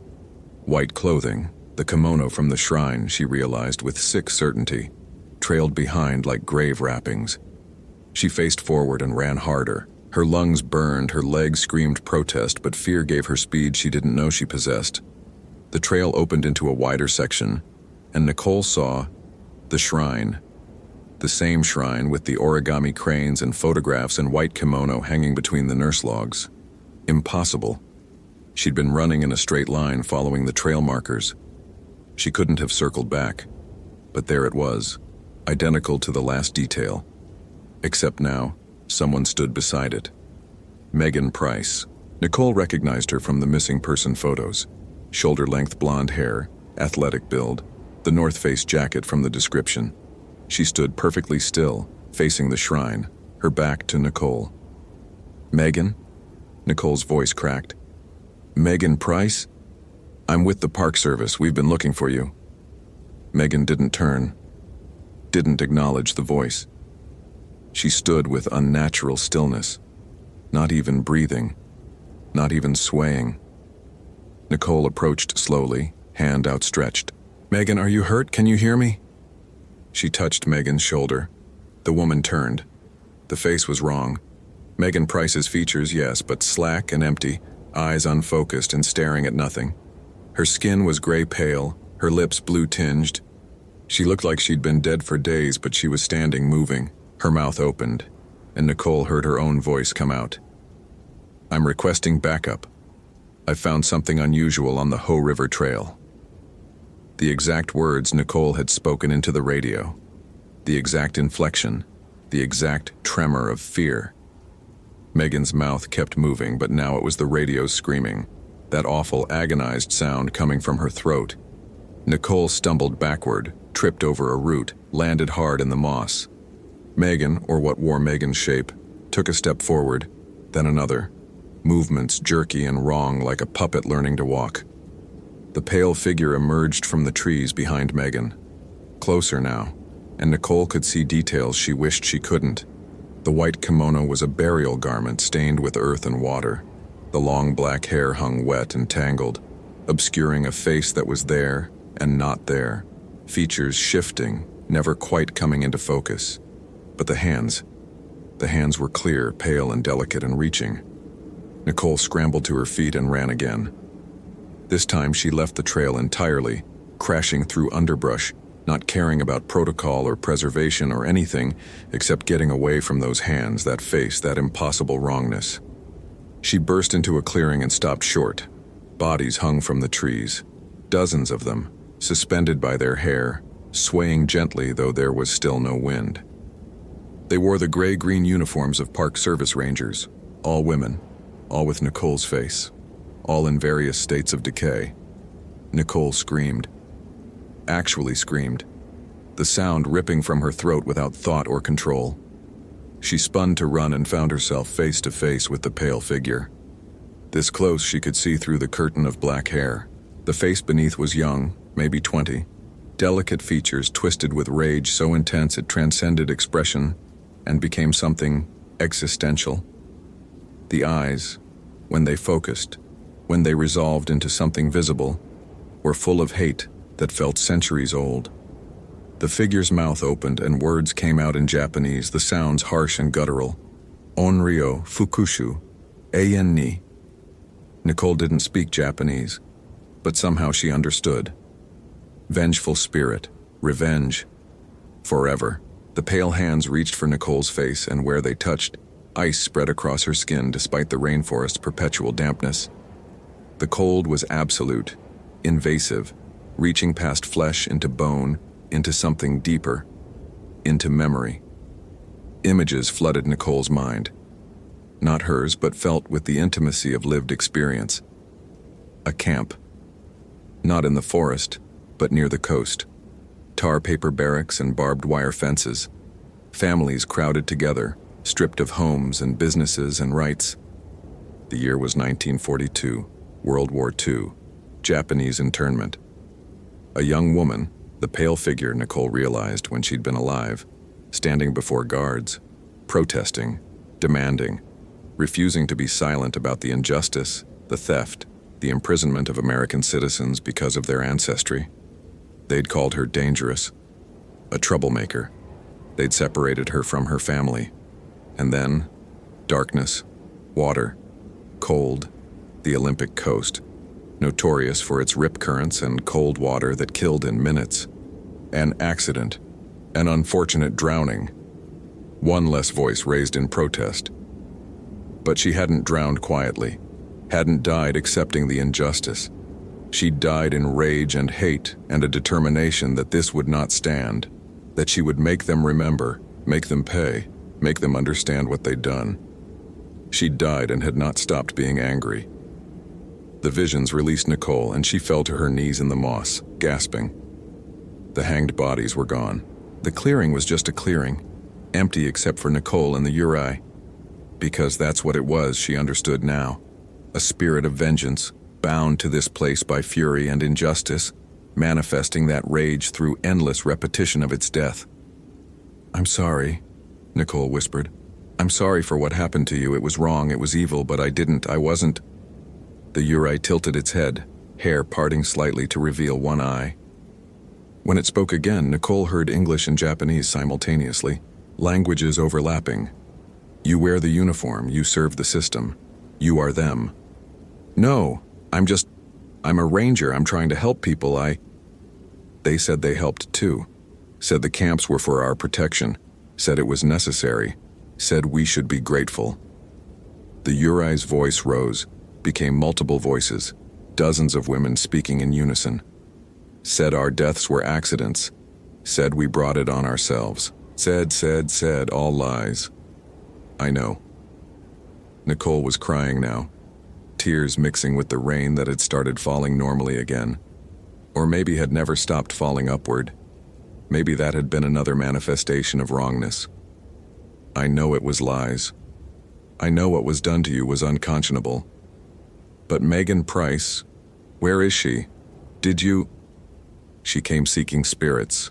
White clothing, the kimono from the shrine, she realized with sick certainty, trailed behind like grave wrappings. She faced forward and ran harder. Her lungs burned, her legs screamed protest, but fear gave her speed she didn't know she possessed. The trail opened into a wider section, and Nicole saw the shrine. The same shrine with the origami cranes and photographs and white kimono hanging between the nurse logs. Impossible. She'd been running in a straight line following the trail markers. She couldn't have circled back, but there it was, identical to the last detail. Except now, someone stood beside it. Megan Price. Nicole recognized her from the missing person photos. Shoulder-length blonde hair, athletic build, the North Face jacket from the description. She stood perfectly still, facing the shrine, her back to Nicole. "Megan?" Nicole's voice cracked. "Megan Price? I'm with the Park Service. We've been looking for you." Megan didn't turn, didn't acknowledge the voice. She stood with unnatural stillness, not even breathing, not even swaying. Nicole approached slowly, hand outstretched. "Megan, are you hurt? Can you hear me?" She touched Megan's shoulder. The woman turned. The face was wrong. Megan Price's features, yes, but slack and empty, eyes unfocused and staring at nothing. Her skin was gray pale, her lips blue tinged. She looked like she'd been dead for days, but she was standing, moving. Her mouth opened, and Nicole heard her own voice come out. "I'm requesting backup. I found something unusual on the Ho River Trail." The exact words Nicole had spoken into the radio. The exact inflection, the exact tremor of fear. Megan's mouth kept moving, but now it was the radio screaming. that awful, agonized sound coming from her throat. Nicole stumbled backward, tripped over a root, landed hard in the moss. Megan, or what wore Megan's shape, took a step forward, then another, movements jerky and wrong like a puppet learning to walk. The pale figure emerged from the trees behind Megan. Closer now, and Nicole could see details she wished she couldn't. The white kimono was a burial garment stained with earth and water. The long black hair hung wet and tangled, obscuring a face that was there and not there, features shifting, never quite coming into focus. But the hands were clear, pale and delicate and reaching. Nicole scrambled to her feet and ran again. This time she left the trail entirely, crashing through underbrush, not caring about protocol or preservation or anything except getting away from those hands, that face, that impossible wrongness. She burst into a clearing and stopped short. Bodies hung from the trees, dozens of them, suspended by their hair, swaying gently though there was still no wind. They wore the gray-green uniforms of Park Service Rangers, all women, all with Nicole's face, all in various states of decay. Nicole screamed. Actually screamed, the sound ripping from her throat without thought or control. She spun to run and found herself face to face with the pale figure. This close she could see through the curtain of black hair. The face beneath was young, maybe 20, delicate features twisted with rage so intense it transcended expression and became something existential. The eyes, when they focused, when they resolved into something visible, were full of hate that felt centuries old. The figure's mouth opened and words came out in Japanese, the sounds harsh and guttural. Onryo fukushu, ein ni. Nicole didn't speak Japanese, but somehow she understood. Vengeful spirit, revenge, forever. The pale hands reached for Nicole's face, and where they touched, ice spread across her skin despite the rainforest's perpetual dampness. The cold was absolute, invasive, reaching past flesh into bone, into something deeper, into memory. Images flooded Nicole's mind. Not hers, but felt with the intimacy of lived experience. A camp. Not in the forest, but near the coast. Tar paper barracks and barbed wire fences. Families crowded together, stripped of homes and businesses and rights. The year was 1942, World War II, Japanese internment. A young woman, the pale figure Nicole realized when she'd been alive, standing before guards, protesting, demanding, refusing to be silent about the injustice, the theft, the imprisonment of American citizens because of their ancestry. They'd called her dangerous, a troublemaker. They'd separated her from her family. And then, darkness, water, cold, the Olympic coast, notorious for its rip currents and cold water that killed in minutes. An accident, an unfortunate drowning. One less voice raised in protest. But she hadn't drowned quietly, hadn't died accepting the injustice. She died in rage and hate and a determination that this would not stand, that she would make them remember, make them pay, make them understand what they'd done. She died and had not stopped being angry. The visions released Nicole, and she fell to her knees in the moss, gasping. The hanged bodies were gone. The clearing was just a clearing, empty except for Nicole and the Uri. Because that's what it was, she understood now. A spirit of vengeance, bound to this place by fury and injustice, manifesting that rage through endless repetition of its death. "I'm sorry," Nicole whispered. "I'm sorry for what happened to you. It was wrong, it was evil, but I wasn't." The Uri tilted its head, hair parting slightly to reveal one eye. When it spoke again, Nicole heard English and Japanese simultaneously, languages overlapping. "You wear the uniform, you serve the system. You are them." "No, I'm a ranger, I'm trying to help people, They said they helped too. Said the camps were for our protection. Said it was necessary. Said we should be grateful." The Uri's voice rose, became multiple voices, dozens of women speaking in unison. Said our deaths were accidents. Said we brought it on ourselves. Said, all lies. I know. Nicole was crying now. tears mixing with the rain that had started falling normally again. Or maybe had never stopped falling upward. Maybe that had been another manifestation of wrongness. I know it was lies. I know what was done to you was unconscionable. But Megan Price, where is she? Did you? She came seeking spirits.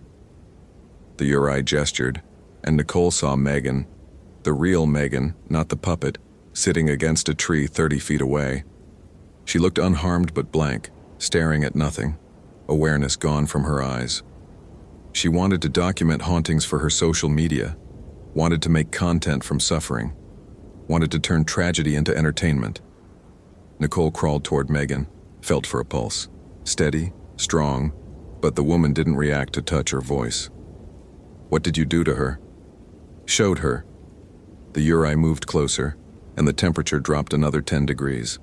The Uri gestured, and Nicole saw Megan, the real Megan, not the puppet, sitting against a tree 30 feet away. She looked unharmed but blank, staring at nothing, awareness gone from her eyes. She wanted to document hauntings for her social media, wanted to make content from suffering, wanted to turn tragedy into entertainment. Nicole crawled toward Megan, felt for a pulse. Steady, strong, but the woman didn't react to touch or voice. What did you do to her? Showed her. The Uri moved closer, and the temperature dropped another 10 degrees.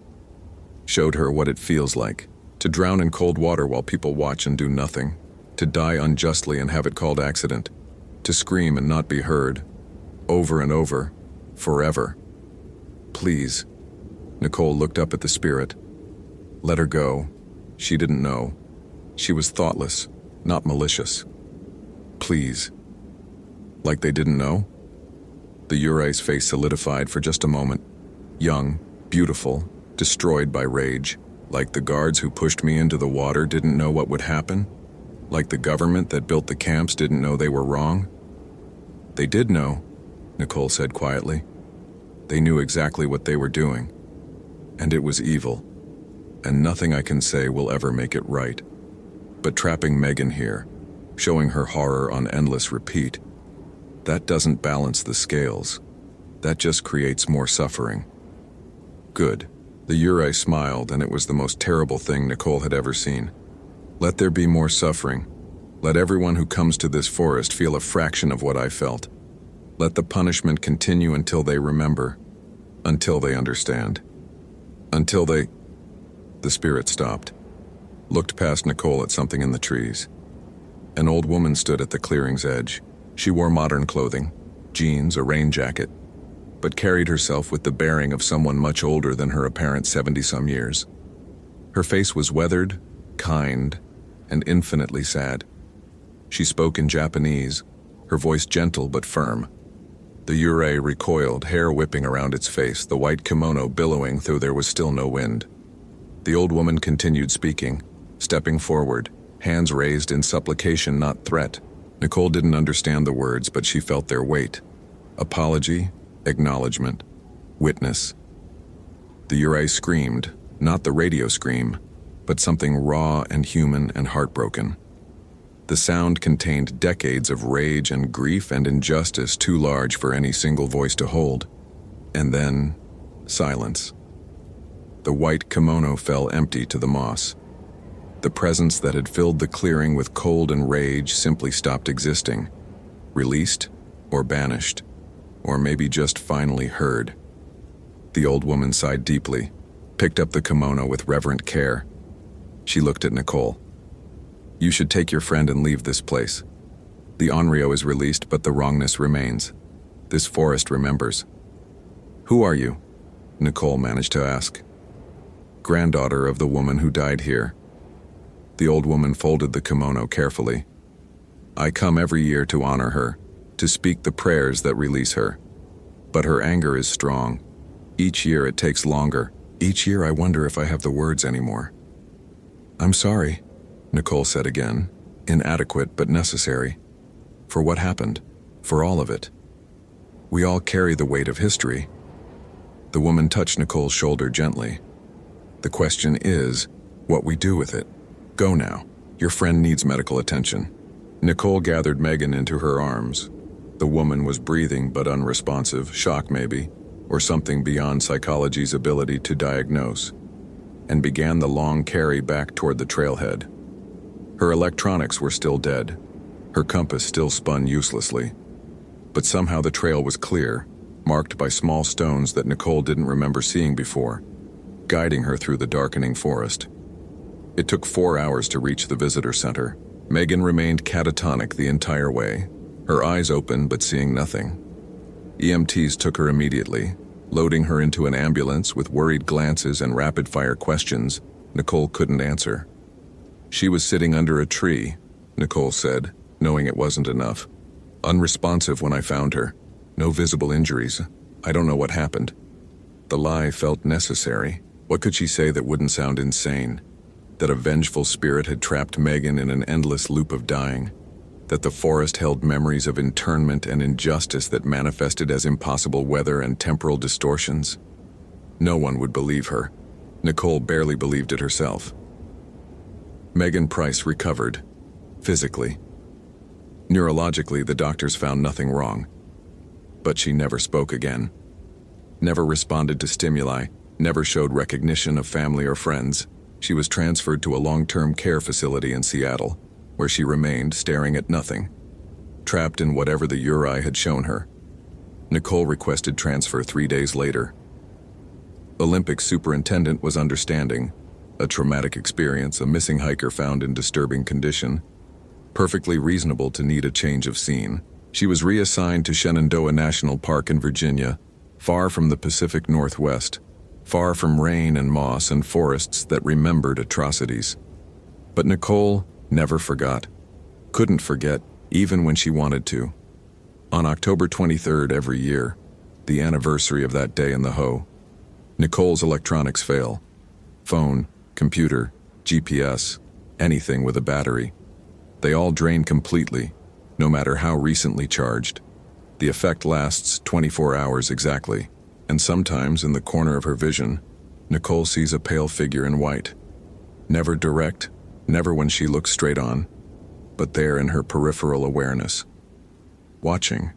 Showed her what it feels like, to drown in cold water while people watch and do nothing, to die unjustly and have it called accident, to scream and not be heard, over and over, forever. Please. Nicole looked up at the spirit. Let her go. She didn't know. She was thoughtless, not malicious. Please. Like they didn't know? The Uri's face solidified for just a moment. Young, beautiful, destroyed by rage. Like the guards who pushed me into the water didn't know what would happen? Like the government that built the camps didn't know they were wrong? They did know, Nicole said quietly. They knew exactly what they were doing. And it was evil. And nothing I can say will ever make it right. But trapping Megan here, showing her horror on endless repeat, that doesn't balance the scales. That just creates more suffering. Good. The Uri smiled, and it was the most terrible thing Nicole had ever seen. Let there be more suffering. Let everyone who comes to this forest feel a fraction of what I felt. Let the punishment continue until they remember, until they understand. Until they... The spirit stopped, looked past Nicole at something in the trees. An old woman stood at the clearing's edge. She wore modern clothing, jeans, a rain jacket, but carried herself with the bearing of someone much older than her apparent 70-some years. Her face was weathered, kind, and infinitely sad. She spoke in Japanese, her voice gentle but firm. The Uri recoiled, hair whipping around its face, the white kimono billowing though there was still no wind. The old woman continued speaking, stepping forward, hands raised in supplication, not threat. Nicole didn't understand the words, but she felt their weight. Apology, acknowledgement, witness. The Uri screamed, not the radio scream, but something raw and human and heartbroken. The sound contained decades of rage and grief and injustice too large for any single voice to hold. And then, silence. The white kimono fell empty to the moss. The presence that had filled the clearing with cold and rage simply stopped existing, released or banished, or maybe just finally heard. The old woman sighed deeply, picked up the kimono with reverent care. She looked at Nicole. You should take your friend and leave this place. The Onryo is released, but the wrongness remains. This forest remembers. Who are you? Nicole managed to ask. Granddaughter of the woman who died here. The old woman folded the kimono carefully. I come every year to honor her, to speak the prayers that release her. But her anger is strong. Each year it takes longer. Each year I wonder if I have the words anymore. I'm sorry, Nicole said again, inadequate but necessary. For what happened, for all of it. We all carry the weight of history. The woman touched Nicole's shoulder gently. The question is, what we do with it. Go now. Your friend needs medical attention. Nicole gathered Megan into her arms. The woman was breathing but unresponsive, shock maybe, or something beyond psychology's ability to diagnose, and began the long carry back toward the trailhead. Her electronics were still dead. Her compass still spun uselessly. But somehow the trail was clear, marked by small stones that Nicole didn't remember seeing before, guiding her through the darkening forest. It took 4 hours to reach the visitor center. Megan remained catatonic the entire way, her eyes open but seeing nothing. EMTs took her immediately, Loading her into an ambulance with worried glances and rapid-fire questions Nicole couldn't answer. She was sitting under a tree, Nicole said, knowing it wasn't enough. Unresponsive when I found her. No visible injuries. I don't know what happened. The lie felt necessary. What could she say that wouldn't sound insane? That a vengeful spirit had trapped Megan in an endless loop of dying? That the forest held memories of internment and injustice that manifested as impossible weather and temporal distortions? No one would believe her. Nicole barely believed it herself. Megan Price recovered. Physically. Neurologically, the doctors found nothing wrong. But she never spoke again. Never responded to stimuli, never showed recognition of family or friends. She was transferred to a long-term care facility in Seattle, where she remained staring at nothing, trapped in whatever the URI had shown her. Nicole requested transfer 3 days later. Olympic superintendent was understanding. A traumatic experience, a missing hiker found in disturbing condition. Perfectly reasonable to need a change of scene. She was reassigned to Shenandoah National Park in Virginia, far from the Pacific Northwest, far from rain and moss and forests that remembered atrocities. But Nicole never forgot. Couldn't forget, even when she wanted to. On October 23rd every year, the anniversary of that day in the Ho, Nicole's electronics fail. Phone, computer, GPS, anything with a battery. They all drain completely, no matter how recently charged. The effect lasts 24 hours exactly, and sometimes in the corner of her vision, Nicole sees a pale figure in white. Never direct, never when she looks straight on, but there in her peripheral awareness. Watching,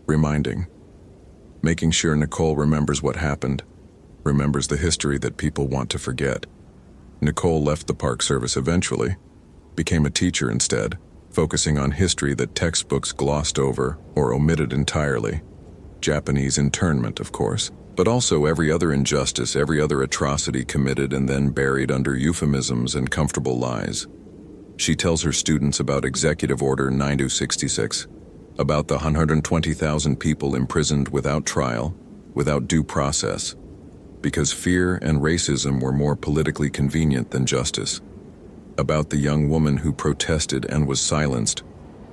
reminding, making sure Nicole remembers what happened, remembers the history that people want to forget. Nicole left the Park Service eventually, became a teacher instead, focusing on history that textbooks glossed over or omitted entirely. Japanese internment, of course, but also every other injustice, every other atrocity committed and then buried under euphemisms and comfortable lies. She tells her students about Executive Order 9266, about the 120,000 people imprisoned without trial, without due process, because fear and racism were more politically convenient than justice. About the young woman who protested and was silenced,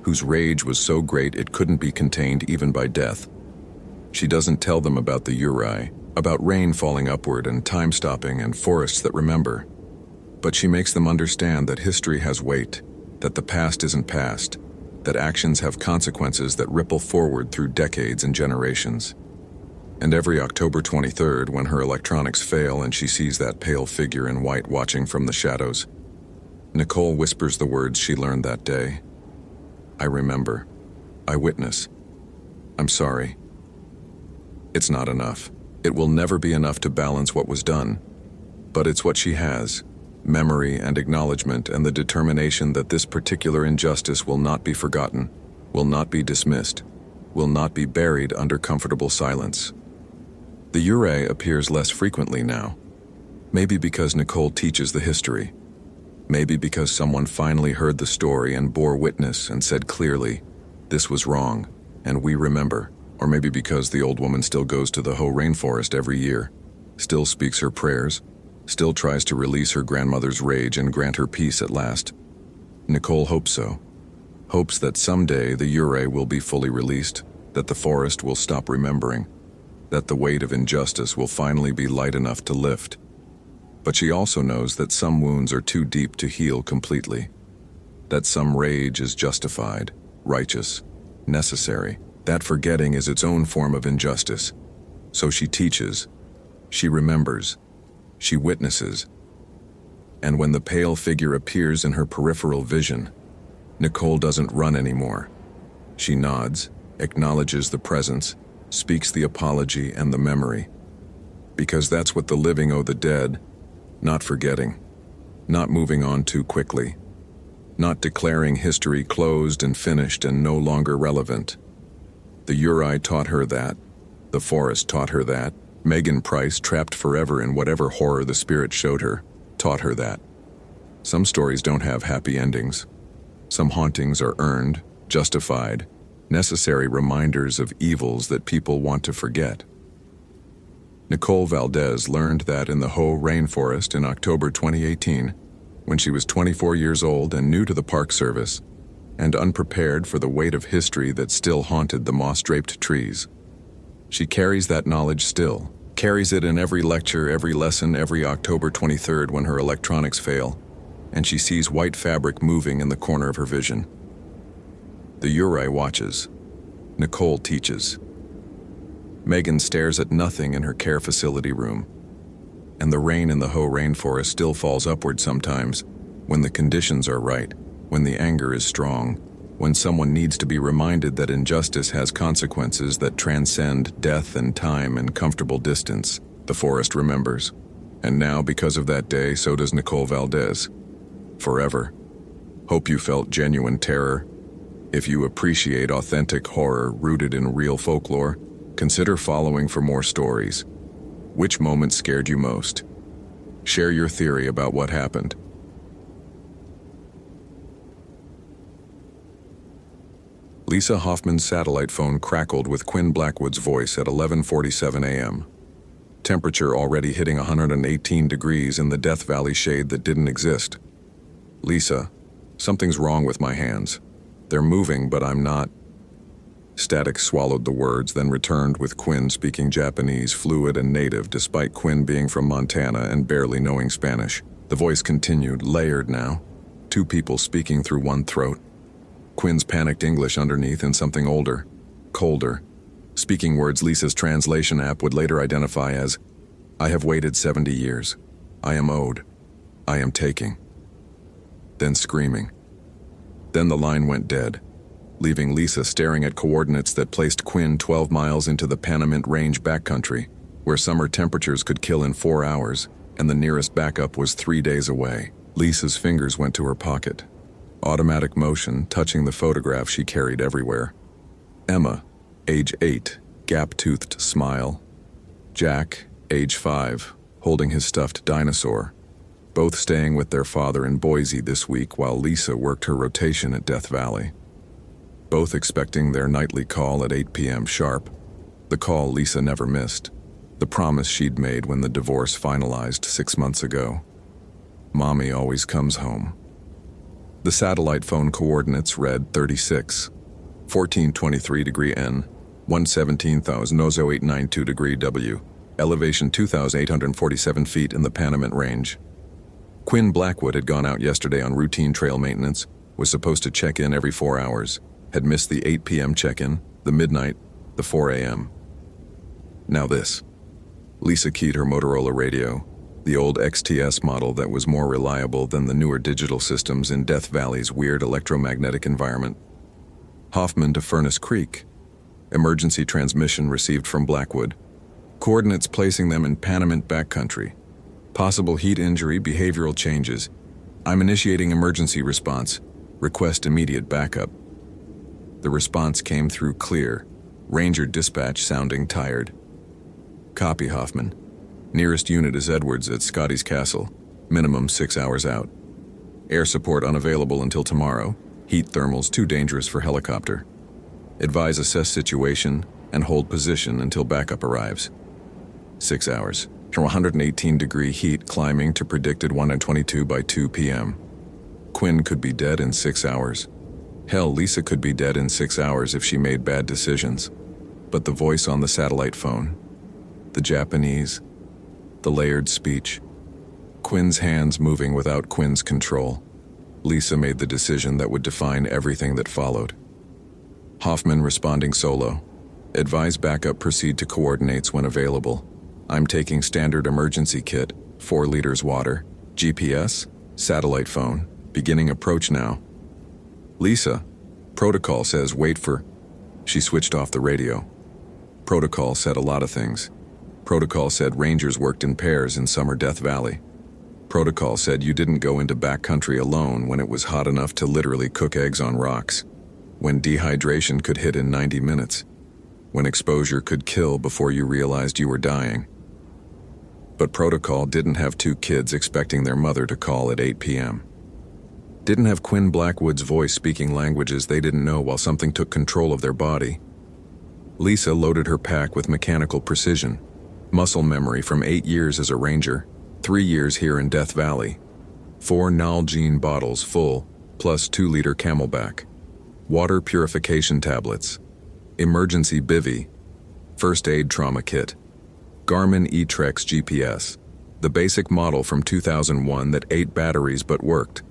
whose rage was so great it couldn't be contained even by death. She doesn't tell them about the URI, about rain falling upward and time stopping and forests that remember. But she makes them understand that history has weight, that the past isn't past, that actions have consequences that ripple forward through decades and generations. And every October 23rd, when her electronics fail and she sees that pale figure in white watching from the shadows, Nicole whispers the words she learned that day. I remember. I witness. I'm sorry. It's not enough. It will never be enough to balance what was done. But it's what she has. Memory and acknowledgement and the determination that this particular injustice will not be forgotten, will not be dismissed, will not be buried under comfortable silence. The URI appears less frequently now. Maybe because Nicole teaches the history. Maybe because someone finally heard the story and bore witness and said clearly, this was wrong, and we remember. Or maybe because the old woman still goes to the Ho rainforest every year, still speaks her prayers, still tries to release her grandmother's rage and grant her peace at last. Nicole hopes so. Hopes that someday the URI will be fully released, that the forest will stop remembering, that the weight of injustice will finally be light enough to lift. But she also knows that some wounds are too deep to heal completely, that some rage is justified, righteous, necessary, that forgetting is its own form of injustice. So she teaches, she remembers, she witnesses. And when the pale figure appears in her peripheral vision, Nicole doesn't run anymore. She nods, acknowledges the presence, speaks the apology and the memory. Because that's what the living owe the dead. Not forgetting, not moving on too quickly, not declaring history closed and finished and no longer relevant. The URI taught her that, the forest taught her that, Megan Price, trapped forever in whatever horror the spirit showed her, taught her that. Some stories don't have happy endings. Some hauntings are earned, justified, necessary reminders of evils that people want to forget. Nicole Valdez learned that in the Hoh rainforest in October 2018, when she was 24 years old and new to the Park Service, and unprepared for the weight of history that still haunted the moss-draped trees. She carries that knowledge still, carries it in every lecture, every lesson, every October 23rd when her electronics fail, and she sees white fabric moving in the corner of her vision. The Uri watches. Nicole teaches. Megan stares at nothing in her care facility room. And the rain in the Hoh rainforest still falls upward sometimes, when the conditions are right, when the anger is strong, when someone needs to be reminded that injustice has consequences that transcend death and time and comfortable distance. The forest remembers. And now, because of that day, so does Nicole Valdez. Forever. Hope you felt genuine terror. If you appreciate authentic horror rooted in real folklore, consider following for more stories. Which moment scared you most? Share your theory about what happened. Lisa Hoffman's satellite phone crackled with Quinn Blackwood's voice at 11:47 a.m. Temperature already hitting 118 degrees in the Death Valley shade that didn't exist. Lisa, something's wrong with my hands. They're moving, but I'm not. Static swallowed the words, then returned with Quinn speaking Japanese, fluid and native, despite Quinn being from Montana and barely knowing Spanish. The voice continued, layered now. Two people speaking through one throat. Quinn's panicked English underneath and something older, colder. Speaking words Lisa's translation app would later identify as, I have waited 70 years. I am owed. I am taking. Then screaming. Then the line went dead, leaving Lisa staring at coordinates that placed Quinn 12 miles into the Panamint Range backcountry, where summer temperatures could kill in 4 hours, and the nearest backup was 3 days away. Lisa's fingers went to her pocket. Automatic motion touching the photograph she carried everywhere. Emma, age 8, gap-toothed smile. Jack, age 5, holding his stuffed dinosaur. Both staying with their father in Boise this week while Lisa worked her rotation at Death Valley. Both expecting their nightly call at 8 p.m. sharp. The call Lisa never missed. The promise she'd made when the divorce finalized 6 months ago. Mommy always comes home. The satellite phone coordinates read 36, 1423 degree N, 117,000 Ozo 892 degree W, elevation 2,847 feet in the Panamint Range. Quinn Blackwood had gone out yesterday on routine trail maintenance, was supposed to check in every 4 hours, had missed the 8 p.m. check-in, the midnight, the 4 a.m. Now this. Lisa keyed her Motorola radio, the old XTS model that was more reliable than the newer digital systems in Death Valley's weird electromagnetic environment. Hoffman to Furnace Creek. Emergency transmission received from Blackwood. Coordinates placing them in Panamint backcountry. Possible heat injury, behavioral changes. I'm initiating emergency response. Request immediate backup. The response came through clear. Ranger dispatch sounding tired. Copy, Hoffman. Nearest unit is Edwards at Scotty's Castle. Minimum 6 hours out. Air support unavailable until tomorrow. Heat thermals too dangerous for helicopter. Advise assess situation and hold position until backup arrives. 6 hours. From 118 degree heat climbing to predicted 122 by 2 p.m. Quinn could be dead in 6 hours. Hell, Lisa could be dead in 6 hours if she made bad decisions. But the voice on the satellite phone, the Japanese, the layered speech, Quinn's hands moving without Quinn's control. Lisa made the decision that would define everything that followed. Hoffman responding solo. Advise backup proceed to coordinates when available. I'm taking standard emergency kit, 4 liters water, GPS, satellite phone, beginning approach now. Lisa, protocol says wait for... She switched off the radio. Protocol said a lot of things. Protocol said Rangers worked in pairs in summer Death Valley. Protocol said you didn't go into backcountry alone when it was hot enough to literally cook eggs on rocks, when dehydration could hit in 90 minutes, when exposure could kill before you realized you were dying. But Protocol didn't have 2 kids expecting their mother to call at 8 p.m. Didn't have Quinn Blackwood's voice speaking languages they didn't know while something took control of their body. Lisa loaded her pack with mechanical precision. Muscle memory from 8 years as a ranger, 3 years here in Death Valley. 4 Nalgene bottles full, plus 2-liter Camelback. Water purification tablets. Emergency bivy. First aid trauma kit. Garmin eTrex GPS. The basic model from 2001 that 8 batteries but worked.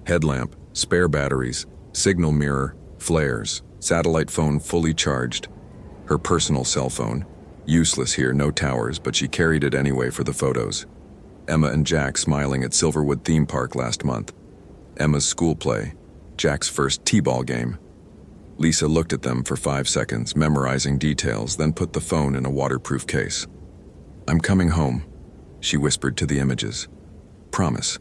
Headlamp, spare batteries, signal mirror, flares, satellite phone fully charged. Her personal cell phone. Useless here, no towers, but she carried it anyway for the photos. Emma and Jack smiling at Silverwood Theme Park last month. Emma's school play. Jack's first t-ball game. Lisa looked at them for 5 seconds, memorizing details, then put the phone in a waterproof case. "I'm coming home," she whispered to the images. "Promise."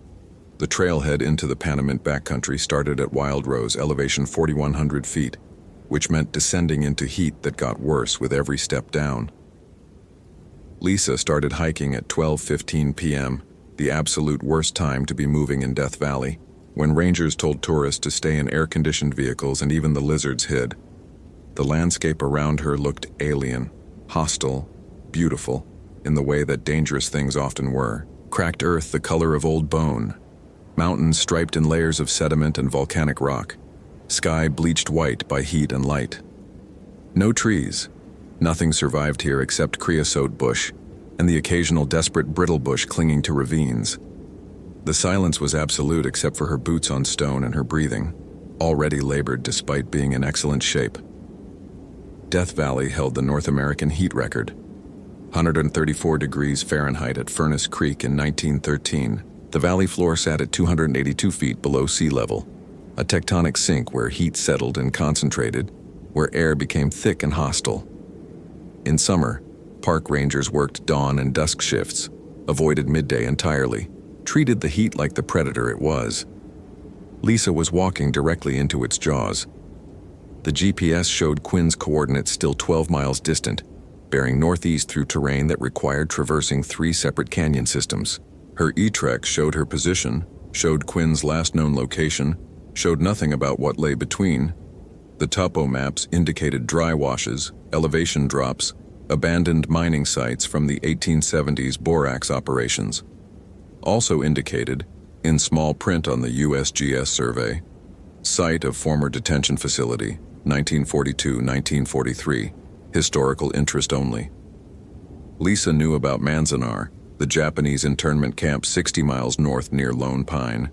The trailhead into the Panamint backcountry started at Wild Rose, elevation 4,100 feet, which meant descending into heat that got worse with every step down. Lisa started hiking at 12:15 p.m., the absolute worst time to be moving in Death Valley, when rangers told tourists to stay in air-conditioned vehicles and even the lizards hid. The landscape around her looked alien, hostile, beautiful, in the way that dangerous things often were. Cracked earth the color of old bone. Mountains striped in layers of sediment and volcanic rock. Sky bleached white by heat and light. No trees. Nothing survived here except creosote bush and the occasional desperate brittle bush clinging to ravines. The silence was absolute except for her boots on stone and her breathing, already labored despite being in excellent shape. Death Valley held the North American heat record. 134 degrees Fahrenheit at Furnace Creek in 1913. The valley floor sat at 282 feet below sea level, a tectonic sink where heat settled and concentrated, where air became thick and hostile. In summer, park rangers worked dawn and dusk shifts, avoided midday entirely, treated the heat like the predator it was. Lisa was walking directly into its jaws. The GPS showed Quinn's coordinates still 12 miles distant, bearing northeast through terrain that required traversing 3 separate canyon systems. Her eTrex showed her position, showed Quinn's last known location, showed nothing about what lay between. The topo maps indicated dry washes, elevation drops, abandoned mining sites from the 1870s borax operations. Also indicated, in small print on the USGS survey, site of former detention facility, 1942-1943, historical interest only. Lisa knew about Manzanar, the Japanese internment camp 60 miles north near Lone Pine.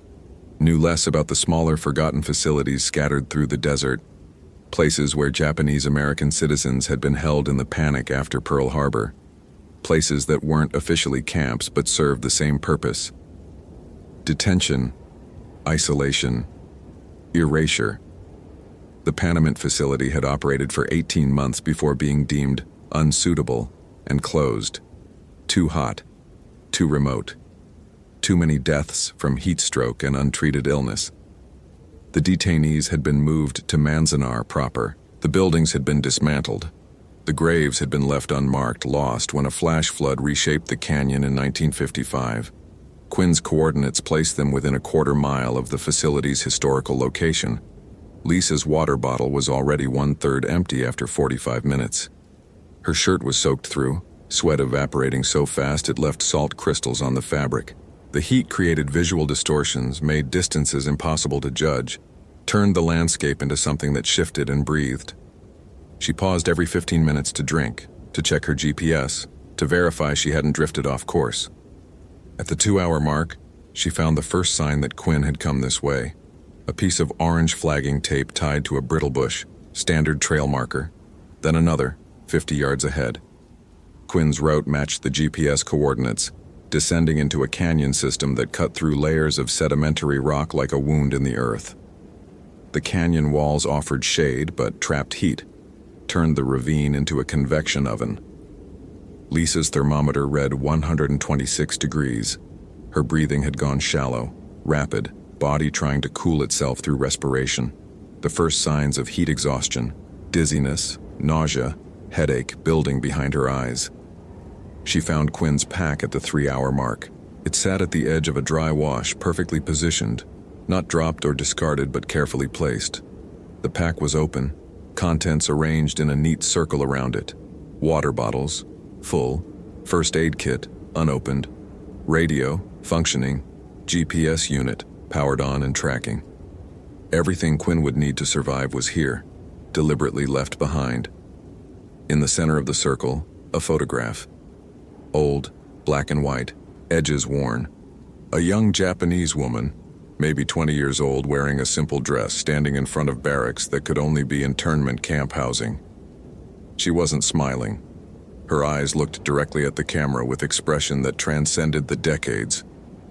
Knew less about the smaller forgotten facilities scattered through the desert, places where Japanese American citizens had been held in the panic after Pearl Harbor, places that weren't officially camps but served the same purpose. Detention, isolation, erasure. The Panamint facility had operated for 18 months before being deemed unsuitable and closed. Too hot, too remote, too many deaths from heat stroke and untreated illness. The detainees had been moved to Manzanar proper. The buildings had been dismantled. The graves had been left unmarked, lost when a flash flood reshaped the canyon in 1955. Quinn's coordinates placed them within a quarter mile of the facility's historical location. Lisa's water bottle was already 1/3 empty after 45 minutes. Her shirt was soaked through, sweat evaporating so fast it left salt crystals on the fabric. The heat created visual distortions, made distances impossible to judge, turned the landscape into something that shifted and breathed. She paused every 15 minutes to drink, to check her GPS, to verify she hadn't drifted off course. At the 2-hour mark, she found the first sign that Quinn had come this way. A piece of orange flagging tape tied to a brittle bush, standard trail marker. Then another, 50 yards ahead. Quinn's route matched the GPS coordinates, descending into a canyon system that cut through layers of sedimentary rock like a wound in the earth. The canyon walls offered shade but trapped heat, turned the ravine into a convection oven. Lisa's thermometer read 126 degrees. Her breathing had gone shallow, rapid, body trying to cool itself through respiration. The first signs of heat exhaustion, dizziness, nausea, headache building behind her eyes. She found Quinn's pack at the 3-hour mark. It sat at the edge of a dry wash, perfectly positioned, not dropped or discarded but carefully placed. The pack was open, contents arranged in a neat circle around it. Water bottles, full, First aid kit, unopened. Radio, functioning. GPS unit, powered on and tracking. Everything Quinn would need to survive was here, deliberately left behind. In the center of the circle, a photograph. Old, black and white, edges worn. A young Japanese woman, maybe 20 years old, wearing a simple dress, standing in front of barracks that could only be internment camp housing. She wasn't smiling. Her eyes looked directly at the camera with expression that transcended the decades.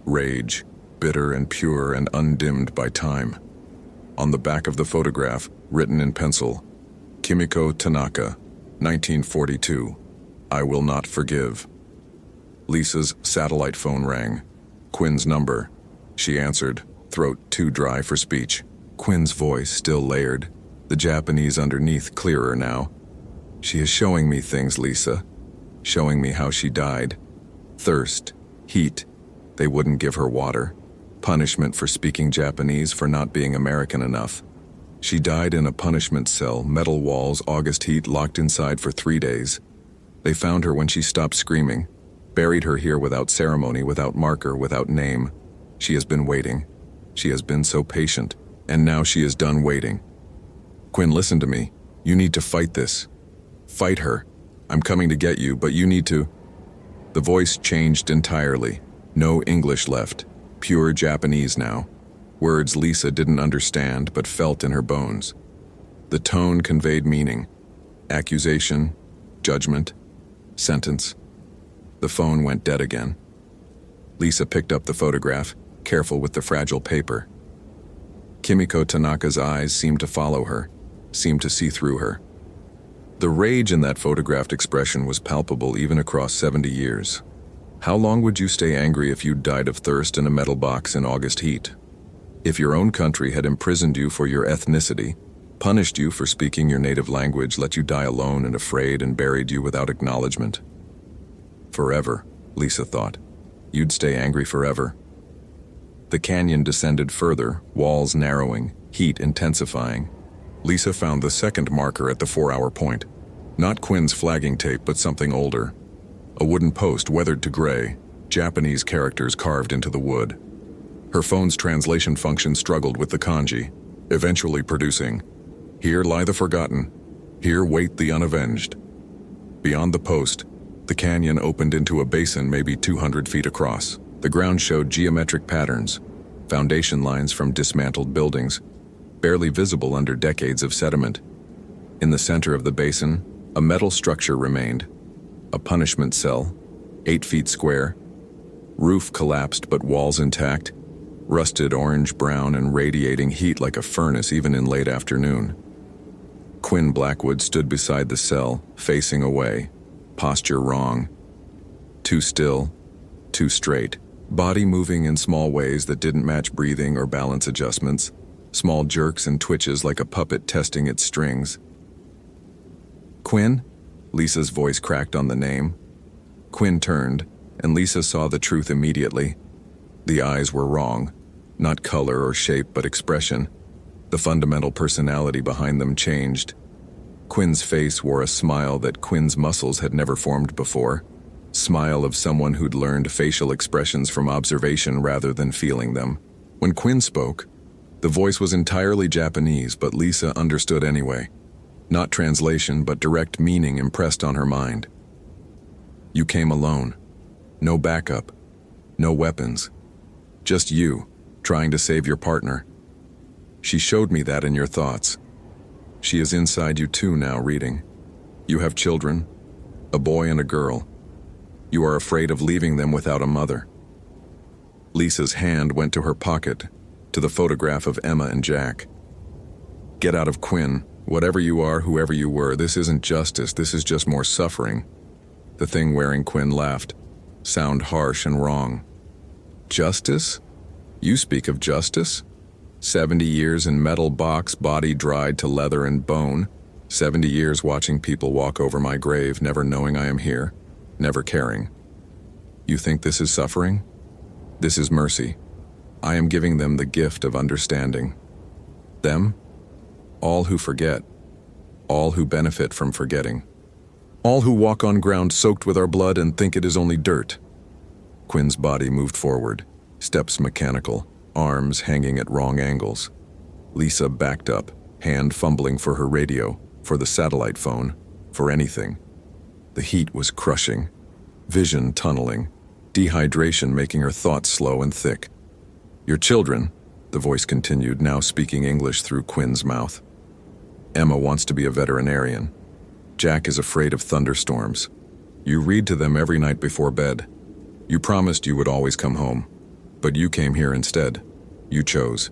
Rage, bitter and pure and undimmed by time. On the back of the photograph, written in pencil, Kimiko Tanaka, 1942, I will not forgive. Lisa's satellite phone rang. Quinn's number. She answered, throat too dry for speech. Quinn's voice still layered, the Japanese underneath clearer now. She is showing me things, Lisa. Showing me how she died. Thirst, heat. They wouldn't give her water. Punishment for speaking Japanese, for not being American enough. She died in a punishment cell, metal walls, August heat, locked inside for 3 days. They found her when she stopped screaming. Buried her here without ceremony, without marker, without name. She has been waiting. She has been so patient. And now she is done waiting. Quinn, listen to me. You need to fight this. Fight her. I'm coming to get you, but you need to... The voice changed entirely. No English left. Pure Japanese now. Words Lisa didn't understand, but felt in her bones. The tone conveyed meaning. Accusation, judgment, sentence. The phone went dead again. Lisa picked up the photograph, careful with the fragile paper. Kimiko Tanaka's eyes seemed to follow her, seemed to see through her. The rage in that photographed expression was palpable even across 70 years. How long would you stay angry if you died of thirst in a metal box in August heat? If your own country had imprisoned you for your ethnicity, punished you for speaking your native language, let you die alone and afraid, and buried you without acknowledgement? Forever, Lisa thought. You'd stay angry forever. The canyon descended further, walls narrowing, heat intensifying. Lisa found the second marker at the 4-hour point. Not Quinn's flagging tape, but something older. A wooden post weathered to gray, Japanese characters carved into the wood. Her phone's translation function struggled with the kanji, eventually producing, "Here lie the forgotten. Here wait the unavenged." Beyond the post, the canyon opened into a basin maybe 200 feet across. The ground showed geometric patterns, foundation lines from dismantled buildings, barely visible under decades of sediment. In the center of the basin, a metal structure remained. A punishment cell, 8 feet square. Roof collapsed but walls intact, rusted orange-brown and radiating heat like a furnace even in late afternoon. Quinn Blackwood stood beside the cell, facing away, posture wrong. Too still, too straight. Body moving in small ways that didn't match breathing or balance adjustments. Small jerks and twitches like a puppet testing its strings. "Quinn?" Lisa's voice cracked on the name. Quinn turned, and Lisa saw the truth immediately. The eyes were wrong. Not color or shape, but expression. The fundamental personality behind them changed. Quinn's face wore a smile that Quinn's muscles had never formed before. Smile of someone who'd learned facial expressions from observation rather than feeling them. When Quinn spoke, the voice was entirely Japanese, but Lisa understood anyway. Not translation, but direct meaning impressed on her mind. "You came alone. No backup. No weapons. Just you, trying to save your partner. She showed me that in your thoughts. She is inside you too now, reading. You have children, a boy and a girl. You are afraid of leaving them without a mother." Lisa's hand went to her pocket, to the photograph of Emma and Jack. "Get out of Quinn. Whatever you are, whoever you were, this isn't justice, this is just more suffering." The thing wearing Quinn laughed. Sound harsh and wrong. "Justice? You speak of justice? 70 years in metal box, body dried to leather and bone. 70 years watching people walk over my grave, never knowing I am here, never caring. You think this is suffering? This is mercy. I am giving them the gift of understanding. Them? All who forget. All who benefit from forgetting. All who walk on ground soaked with our blood and think it is only dirt. Quinn's body moved forward, steps mechanical, arms hanging at wrong angles. Lisa backed up, hand fumbling for her radio, for the satellite phone, for anything. The heat was crushing, vision tunneling, dehydration making her thoughts slow and thick. Your children, the voice continued, now speaking English through Quinn's mouth. Emma wants to be a veterinarian. Jack is afraid of thunderstorms. You read to them every night before bed. You promised you would always come home, but you came here instead. You chose.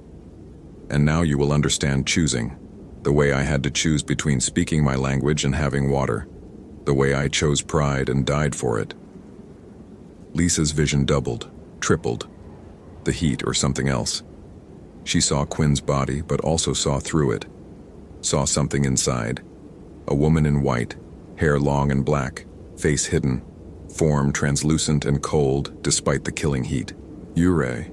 And now you will understand choosing, the way I had to choose between speaking my language and having water, the way I chose pride and died for it. Lisa's vision doubled, tripled. The heat or something else. She saw Quinn's body, but also saw through it. Saw something inside. A woman in white, hair long and black, face hidden, form translucent and cold despite the killing heat. Yurei.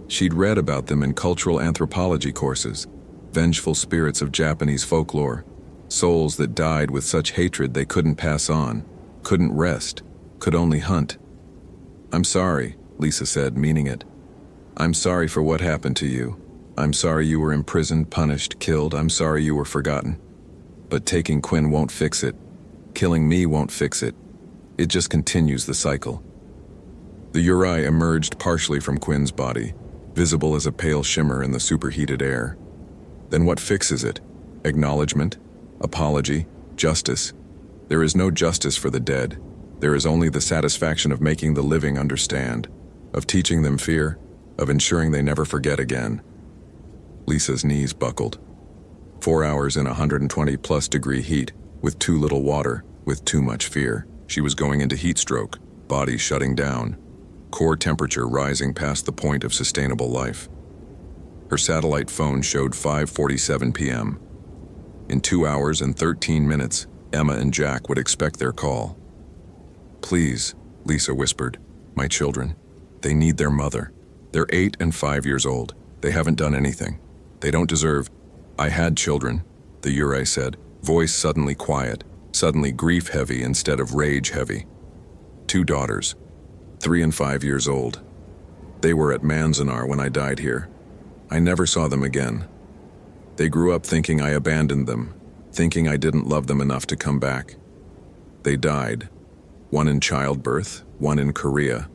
She'd read about them in cultural anthropology courses, vengeful spirits of Japanese folklore, souls that died with such hatred they couldn't pass on, couldn't rest, could only hunt. I'm sorry, Lisa said, meaning it. I'm sorry for what happened to you. I'm sorry you were imprisoned, punished, killed. I'm sorry you were forgotten. But taking Quinn won't fix it. Killing me won't fix it. It just continues the cycle. The Yurei emerged partially from Quinn's body, visible as a pale shimmer in the superheated air. Then what fixes it? Acknowledgement? Apology? Justice? There is no justice for the dead. There is only the satisfaction of making the living understand, of teaching them fear, of ensuring they never forget again. Lisa's knees buckled. 4 hours in 120+ degree heat, with too little water, with too much fear. She was going into heat stroke, body shutting down, core temperature rising past the point of sustainable life. Her satellite phone showed 5:47 p.m. In 2 hours and 13 minutes, Emma and Jack would expect their call. Please, Lisa whispered, my children. They need their mother. They're 8 and 5 years old. They haven't done anything. They don't deserve. I had children, the Yurei said, voice suddenly quiet, suddenly grief-heavy instead of rage-heavy. 2 daughters, 3 and 5 years old. They were at Manzanar when I died here. I never saw them again. They grew up thinking I abandoned them, thinking I didn't love them enough to come back. They died, one in childbirth, one in Korea,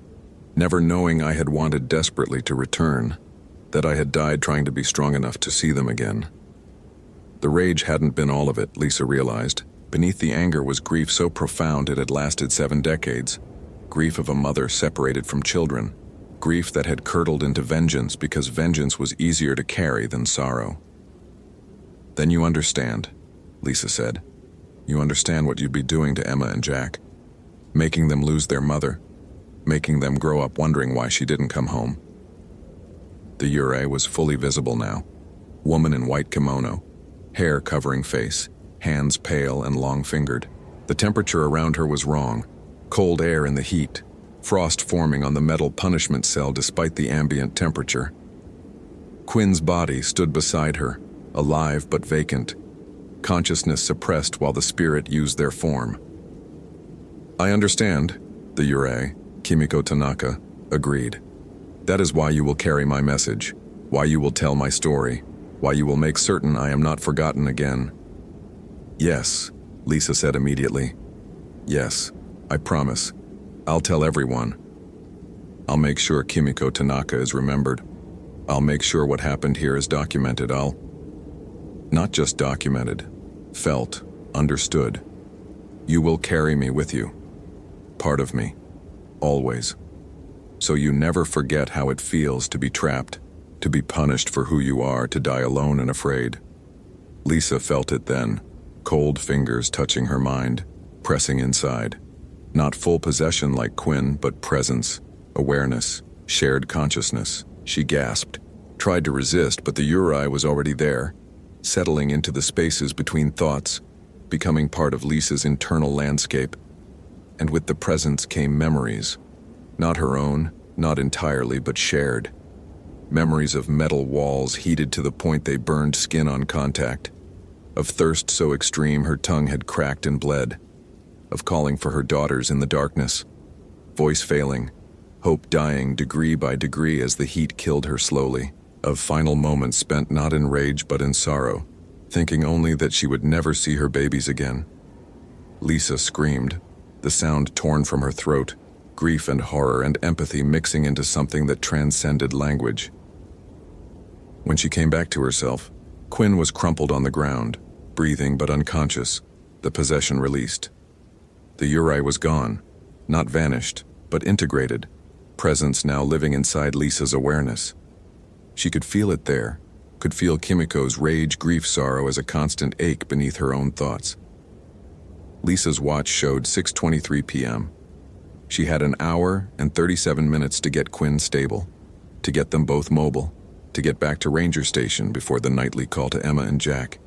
never knowing I had wanted desperately to return, that I had died trying to be strong enough to see them again. The rage hadn't been all of it, Lisa realized. Beneath the anger was grief so profound it had lasted 7 decades. Grief of a mother separated from children. Grief that had curdled into vengeance because vengeance was easier to carry than sorrow. Then you understand, Lisa said. You understand what you'd be doing to Emma and Jack. Making them lose their mother. Making them grow up wondering why she didn't come home. The Yurei was fully visible now. Woman in white kimono. Hair covering face, hands pale and long-fingered. The temperature around her was wrong. Cold air in the heat, frost forming on the metal punishment cell despite the ambient temperature. Quinn's body stood beside her, alive but vacant, consciousness suppressed while the spirit used their form. I understand, the Yurei, Kimiko Tanaka, agreed. That is why you will carry my message, why you will tell my story, why you will make certain I am not forgotten again. Yes, Lisa said immediately. Yes, I promise. I'll tell everyone. I'll make sure Kimiko Tanaka is remembered. I'll make sure what happened here is documented. I'll not just documented, felt, understood. You will carry me with you. Part of me. Always. So you never forget how it feels to be trapped, to be punished for who you are, to die alone and afraid. Lisa felt it then, cold fingers touching her mind, pressing inside. Not full possession like Quinn, but presence, awareness, shared consciousness. She gasped, tried to resist, but the Yurei was already there, settling into the spaces between thoughts, becoming part of Lisa's internal landscape. And with the presence came memories. Not her own, not entirely, but shared. Memories of metal walls heated to the point they burned skin on contact. Of thirst so extreme her tongue had cracked and bled. of calling for her daughters in the darkness. Voice failing, hope dying degree by degree as the heat killed her slowly, of final moments spent not in rage but in sorrow, thinking only that she would never see her babies again. Lisa screamed, the sound torn from her throat, grief and horror and empathy mixing into something that transcended language. When she came back to herself, Quinn was crumpled on the ground, breathing but unconscious, the possession released. The Uri was gone, not vanished, but integrated, presence now living inside Lisa's awareness. She could feel it there, could feel Kimiko's rage, grief, sorrow as a constant ache beneath her own thoughts. Lisa's watch showed 6:23 p.m. She had an hour and 37 minutes to get Quinn stable, to get them both mobile, to get back to Ranger Station before the nightly call to Emma and Jack.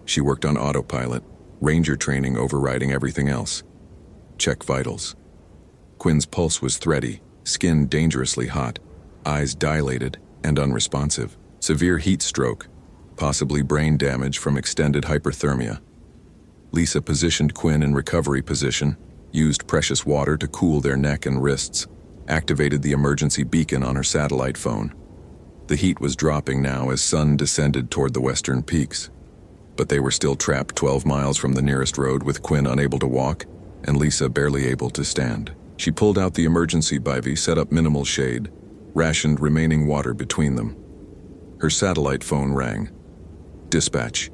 She worked on autopilot, Ranger training overriding everything else. Check vitals. Quinn's pulse was thready, skin dangerously hot, eyes dilated and unresponsive. Severe heat stroke, possibly brain damage from extended hyperthermia. Lisa positioned Quinn in recovery position, used precious water to cool their neck and wrists, activated the emergency beacon on her satellite phone. The heat was dropping now as sun descended toward the western peaks. But they were still trapped 12 miles from the nearest road with Quinn unable to walk and Lisa barely able to stand. She pulled out the emergency bivy, set up minimal shade, rationed remaining water between them. Her satellite phone rang. Dispatch.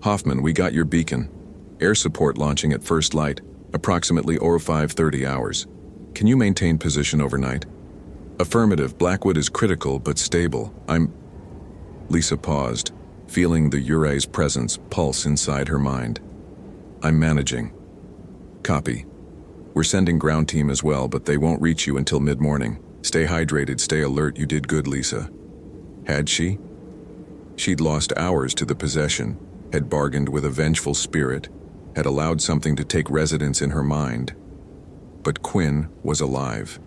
Hoffman, we got your beacon. Air support launching at first light, approximately 05:30 hours. Can you maintain position overnight? Affirmative, Blackwood is critical but stable. Lisa paused, feeling the Uri's presence pulse inside her mind. I'm managing. Copy. We're sending ground team as well, but they won't reach you until mid-morning. Stay hydrated, stay alert. You did good, Lisa. Had she? She'd lost hours to the possession, had bargained with a vengeful spirit, had allowed something to take residence in her mind. But Quinn was alive.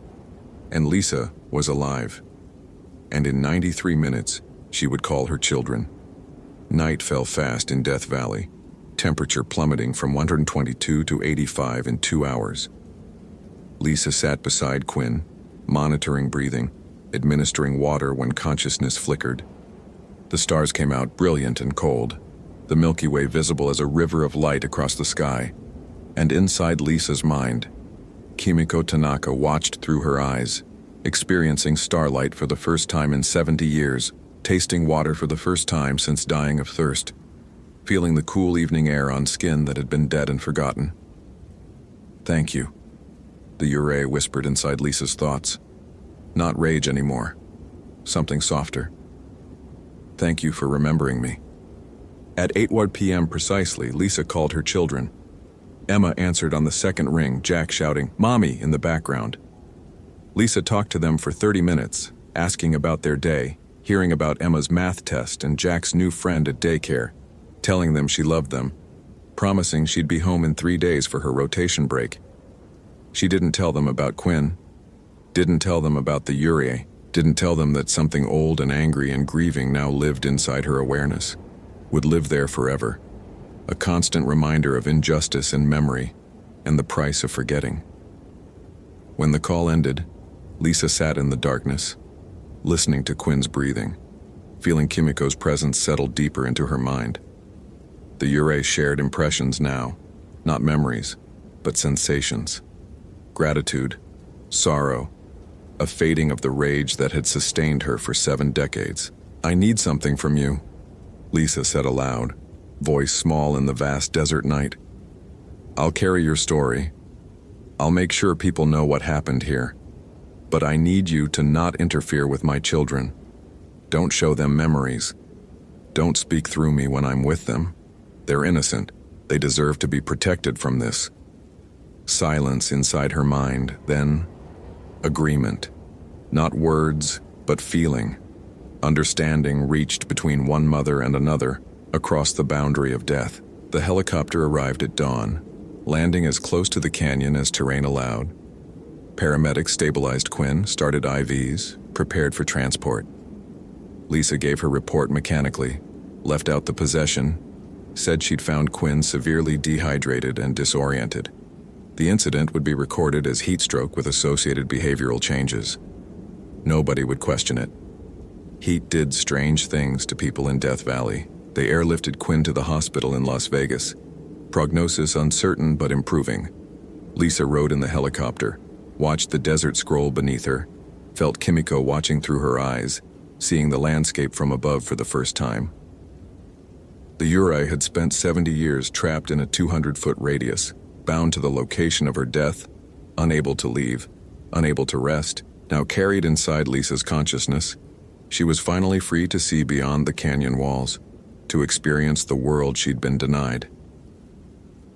And Lisa was alive. And in 93 minutes, she would call her children. Night fell fast in Death Valley, temperature plummeting from 122 to 85 in 2 hours. Lisa sat beside Quinn, monitoring breathing, administering water when consciousness flickered. The stars came out brilliant and cold, the Milky Way visible as a river of light across the sky. And inside Lisa's mind, Kimiko Tanaka watched through her eyes, experiencing starlight for the first time in 70 years, tasting water for the first time since dying of thirst, feeling the cool evening air on skin that had been dead and forgotten. Thank you, the Ure whispered inside Lisa's thoughts. Not rage anymore, something softer. Thank you for remembering me. At 8:01 p.m. precisely, Lisa called her children. Emma answered on the second ring, Jack shouting, "Mommy," in the background. Lisa talked to them for 30 minutes, asking about their day, hearing about Emma's math test and Jack's new friend at daycare, telling them she loved them, promising she'd be home in 3 days for her rotation break. She didn't tell them about Quinn, didn't tell them about the Uri, didn't tell them that something old and angry and grieving now lived inside her awareness, would live there forever, a constant reminder of injustice and memory, and the price of forgetting. When the call ended, Lisa sat in the darkness, listening to Quinn's breathing, feeling Kimiko's presence settle deeper into her mind. The Ure shared impressions now, not memories, but sensations. Gratitude, sorrow, a fading of the rage that had sustained her for 7 decades. I need something from you, Lisa said aloud, voice small in the vast desert night. I'll carry your story. I'll make sure people know what happened here. But I need you to not interfere with my children. Don't show them memories. Don't speak through me when I'm with them. They're innocent. They deserve to be protected from this. Silence inside her mind, then agreement. Not words, but feeling. Understanding reached between one mother and another, across the boundary of death. The helicopter arrived at dawn, landing as close to the canyon as terrain allowed. Paramedics stabilized Quinn, started IVs, prepared for transport. Lisa gave her report mechanically, left out the possession, said she'd found Quinn severely dehydrated and disoriented. The incident would be recorded as heat stroke with associated behavioral changes. Nobody would question it. Heat did strange things to people in Death Valley. They airlifted Quinn to the hospital in Las Vegas. Prognosis uncertain but improving. Lisa rode in the helicopter, watched the desert scroll beneath her, felt Kimiko watching through her eyes, seeing the landscape from above for the first time. The Uri had spent 70 years trapped in a 200-foot radius, bound to the location of her death, unable to leave, unable to rest. Now carried inside Lisa's consciousness, she was finally free to see beyond the canyon walls, to experience the world she'd been denied.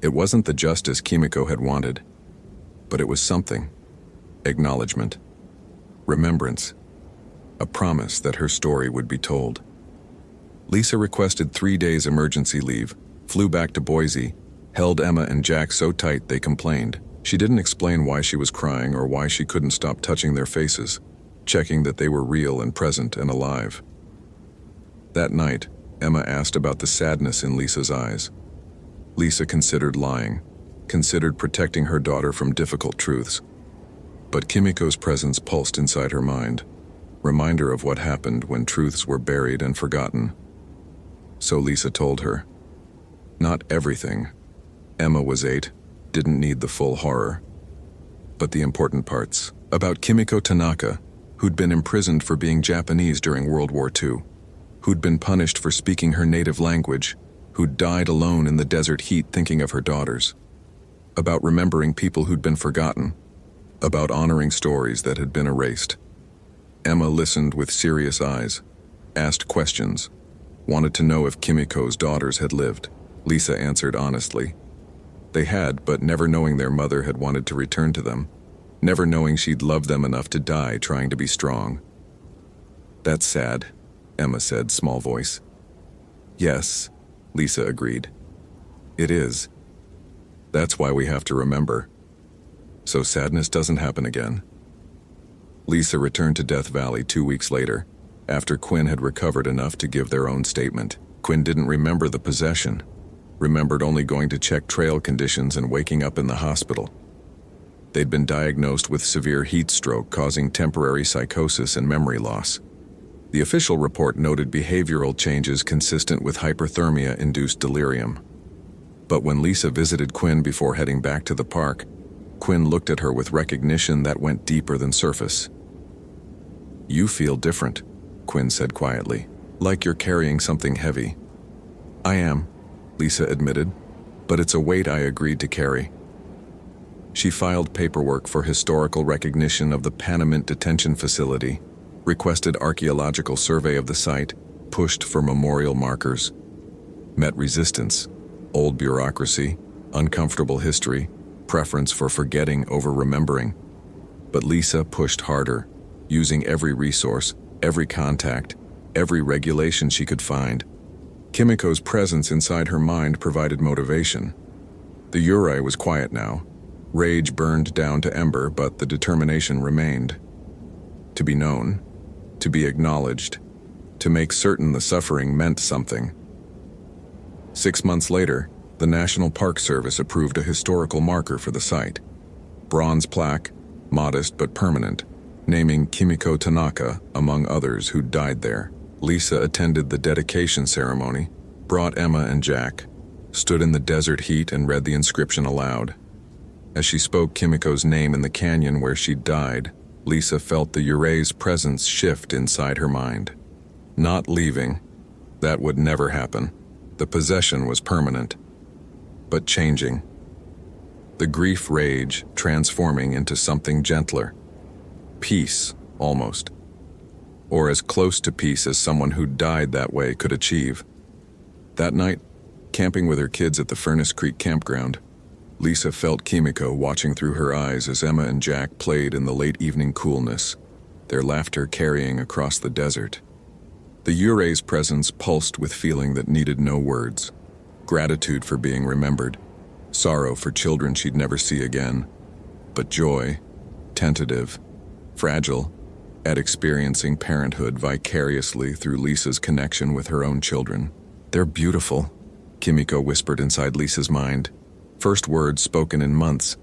It wasn't the justice Kimiko had wanted, but it was something. Acknowledgement. Remembrance. A promise that her story would be told. Lisa requested 3 days emergency leave, flew back to Boise, held Emma and Jack so tight they complained. She didn't explain why she was crying or why she couldn't stop touching their faces, checking that they were real and present and alive. That night, Emma asked about the sadness in Lisa's eyes. Lisa considered lying, considered protecting her daughter from difficult truths. But Kimiko's presence pulsed inside her mind, reminder of what happened when truths were buried and forgotten. So Lisa told her. Not everything. Emma was 8, didn't need the full horror. But the important parts. About Kimiko Tanaka, who'd been imprisoned for being Japanese during World War II, who'd been punished for speaking her native language, who'd died alone in the desert heat thinking of her daughters. About remembering people who'd been forgotten. About honoring stories that had been erased. Emma listened with serious eyes, asked questions, wanted to know if Kimiko's daughters had lived. Lisa answered honestly. They had, but never knowing their mother had wanted to return to them, never knowing she'd loved them enough to die trying to be strong. That's sad, Emma said, small voice. Yes, Lisa agreed. It is. That's why we have to remember. So sadness doesn't happen again. Lisa returned to Death Valley 2 weeks later, after Quinn had recovered enough to give their own statement. Quinn didn't remember the possession, remembered only going to check trail conditions and waking up in the hospital. They'd been diagnosed with severe heat stroke causing temporary psychosis and memory loss. The official report noted behavioral changes consistent with hyperthermia-induced delirium. But when Lisa visited Quinn before heading back to the park, Quinn looked at her with recognition that went deeper than surface. You feel different, Quinn said quietly, like you're carrying something heavy. I am, Lisa admitted, but it's a weight I agreed to carry. She filed paperwork for historical recognition of the Panamint detention facility, requested archaeological survey of the site, pushed for memorial markers. Met resistance, old bureaucracy, uncomfortable history, preference for forgetting over remembering. But Lisa pushed harder, using every resource, every contact, every regulation she could find. Kimiko's presence inside her mind provided motivation. The Uri was quiet now. Rage burned down to ember, but the determination remained. To be known, to be acknowledged, to make certain the suffering meant something. 6 months later, the National Park Service approved a historical marker for the site. Bronze plaque, modest but permanent, naming Kimiko Tanaka among others who died there. Lisa attended the dedication ceremony, brought Emma and Jack, stood in the desert heat and read the inscription aloud. As she spoke Kimiko's name in the canyon where she'd died, Lisa felt the Uri's presence shift inside her mind. Not leaving. That would never happen. The possession was permanent. But changing. The grief rage transforming into something gentler. Peace, almost. Or as close to peace as someone who died that way could achieve. That night, camping with her kids at the Furnace Creek campground, Lisa felt Kimiko watching through her eyes as Emma and Jack played in the late evening coolness, their laughter carrying across the desert. The Uri's presence pulsed with feeling that needed no words. Gratitude for being remembered, sorrow for children she'd never see again, but joy, tentative, fragile, at experiencing parenthood vicariously through Lisa's connection with her own children. They're beautiful, Kimiko whispered inside Lisa's mind. First words spoken in months,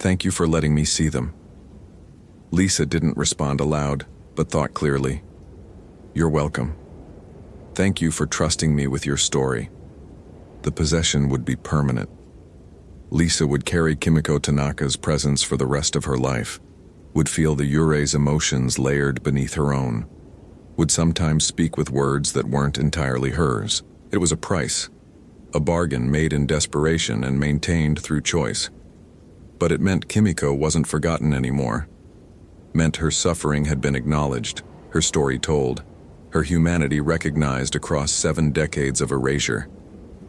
Thank you for letting me see them." Lisa didn't respond aloud, but thought clearly. "You're welcome. Thank you for trusting me with your story." The possession would be permanent. Lisa would carry Kimiko Tanaka's presence for the rest of her life, would feel the Yurei's emotions layered beneath her own, would sometimes speak with words that weren't entirely hers. It was a price, a bargain made in desperation and maintained through choice. But it meant Kimiko wasn't forgotten anymore. Meant her suffering had been acknowledged, her story told, her humanity recognized across 7 decades of erasure.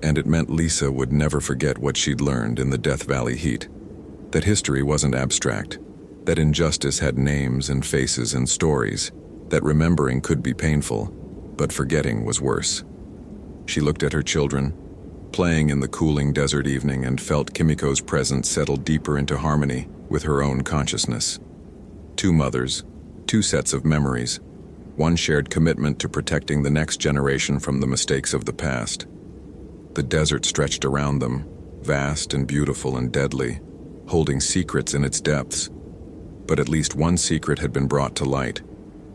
And it meant Lisa would never forget what she'd learned in the Death Valley heat. That history wasn't abstract, that injustice had names and faces and stories, that remembering could be painful, but forgetting was worse. She looked at her children, playing in the cooling desert evening, and felt Kimiko's presence settle deeper into harmony with her own consciousness. 2 mothers, 2 sets of memories, one shared commitment to protecting the next generation from the mistakes of the past. The desert stretched around them, vast and beautiful and deadly, holding secrets in its depths. But at least one secret had been brought to light.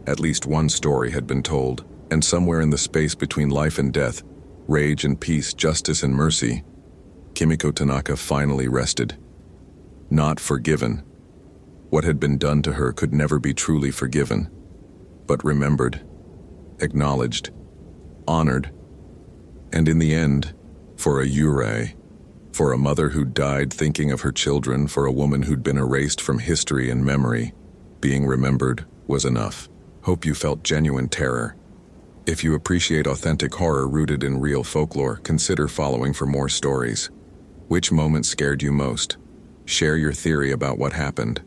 At least one story had been told, and somewhere in the space between life and death, rage and peace, justice and mercy, Kimiko Tanaka finally rested. Not forgiven. What had been done to her could never be truly forgiven, but remembered, acknowledged, honored, and in the end, for a Yurei, for a mother who died thinking of her children, for a woman who'd been erased from history and memory, being remembered was enough. Hope you felt genuine terror. If you appreciate authentic horror rooted in real folklore, consider following for more stories. Which moment scared you most? Share your theory about what happened.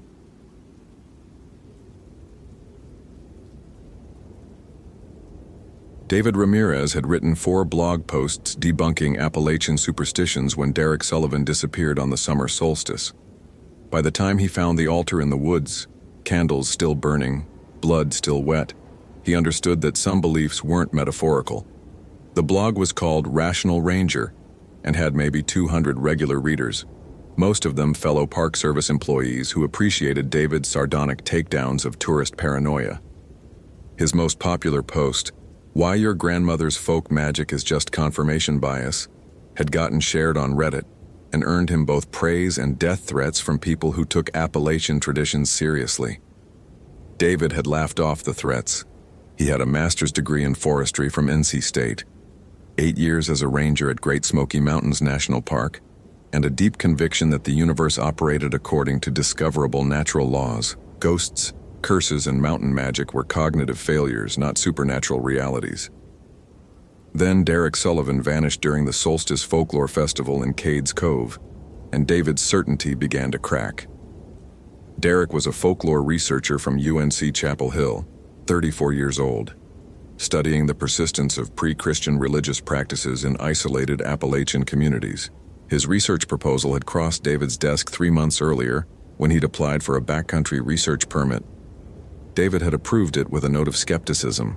David Ramirez had written 4 blog posts debunking Appalachian superstitions when Derek Sullivan disappeared on the summer solstice. By the time he found the altar in the woods, candles still burning, blood still wet, he understood that some beliefs weren't metaphorical. The blog was called Rational Ranger and had maybe 200 regular readers, most of them fellow Park Service employees who appreciated David's sardonic takedowns of tourist paranoia. His most popular post, "Why Your Grandmother's Folk Magic is Just Confirmation Bias," had gotten shared on Reddit and earned him both praise and death threats from people who took Appalachian traditions seriously. David had laughed off the threats. He had a master's degree in forestry from NC State, 8 years as a ranger at Great Smoky Mountains National Park, and a deep conviction that the universe operated according to discoverable natural laws. Ghosts, curses, and mountain magic were cognitive failures, not supernatural realities. Then Derek Sullivan vanished during the Solstice Folklore Festival in Cades Cove, and David's certainty began to crack. Derek was a folklore researcher from UNC Chapel Hill, 34 years old, studying the persistence of pre-Christian religious practices in isolated Appalachian communities. His research proposal had crossed David's desk 3 months earlier when he'd applied for a backcountry research permit. David had approved it with a note of skepticism,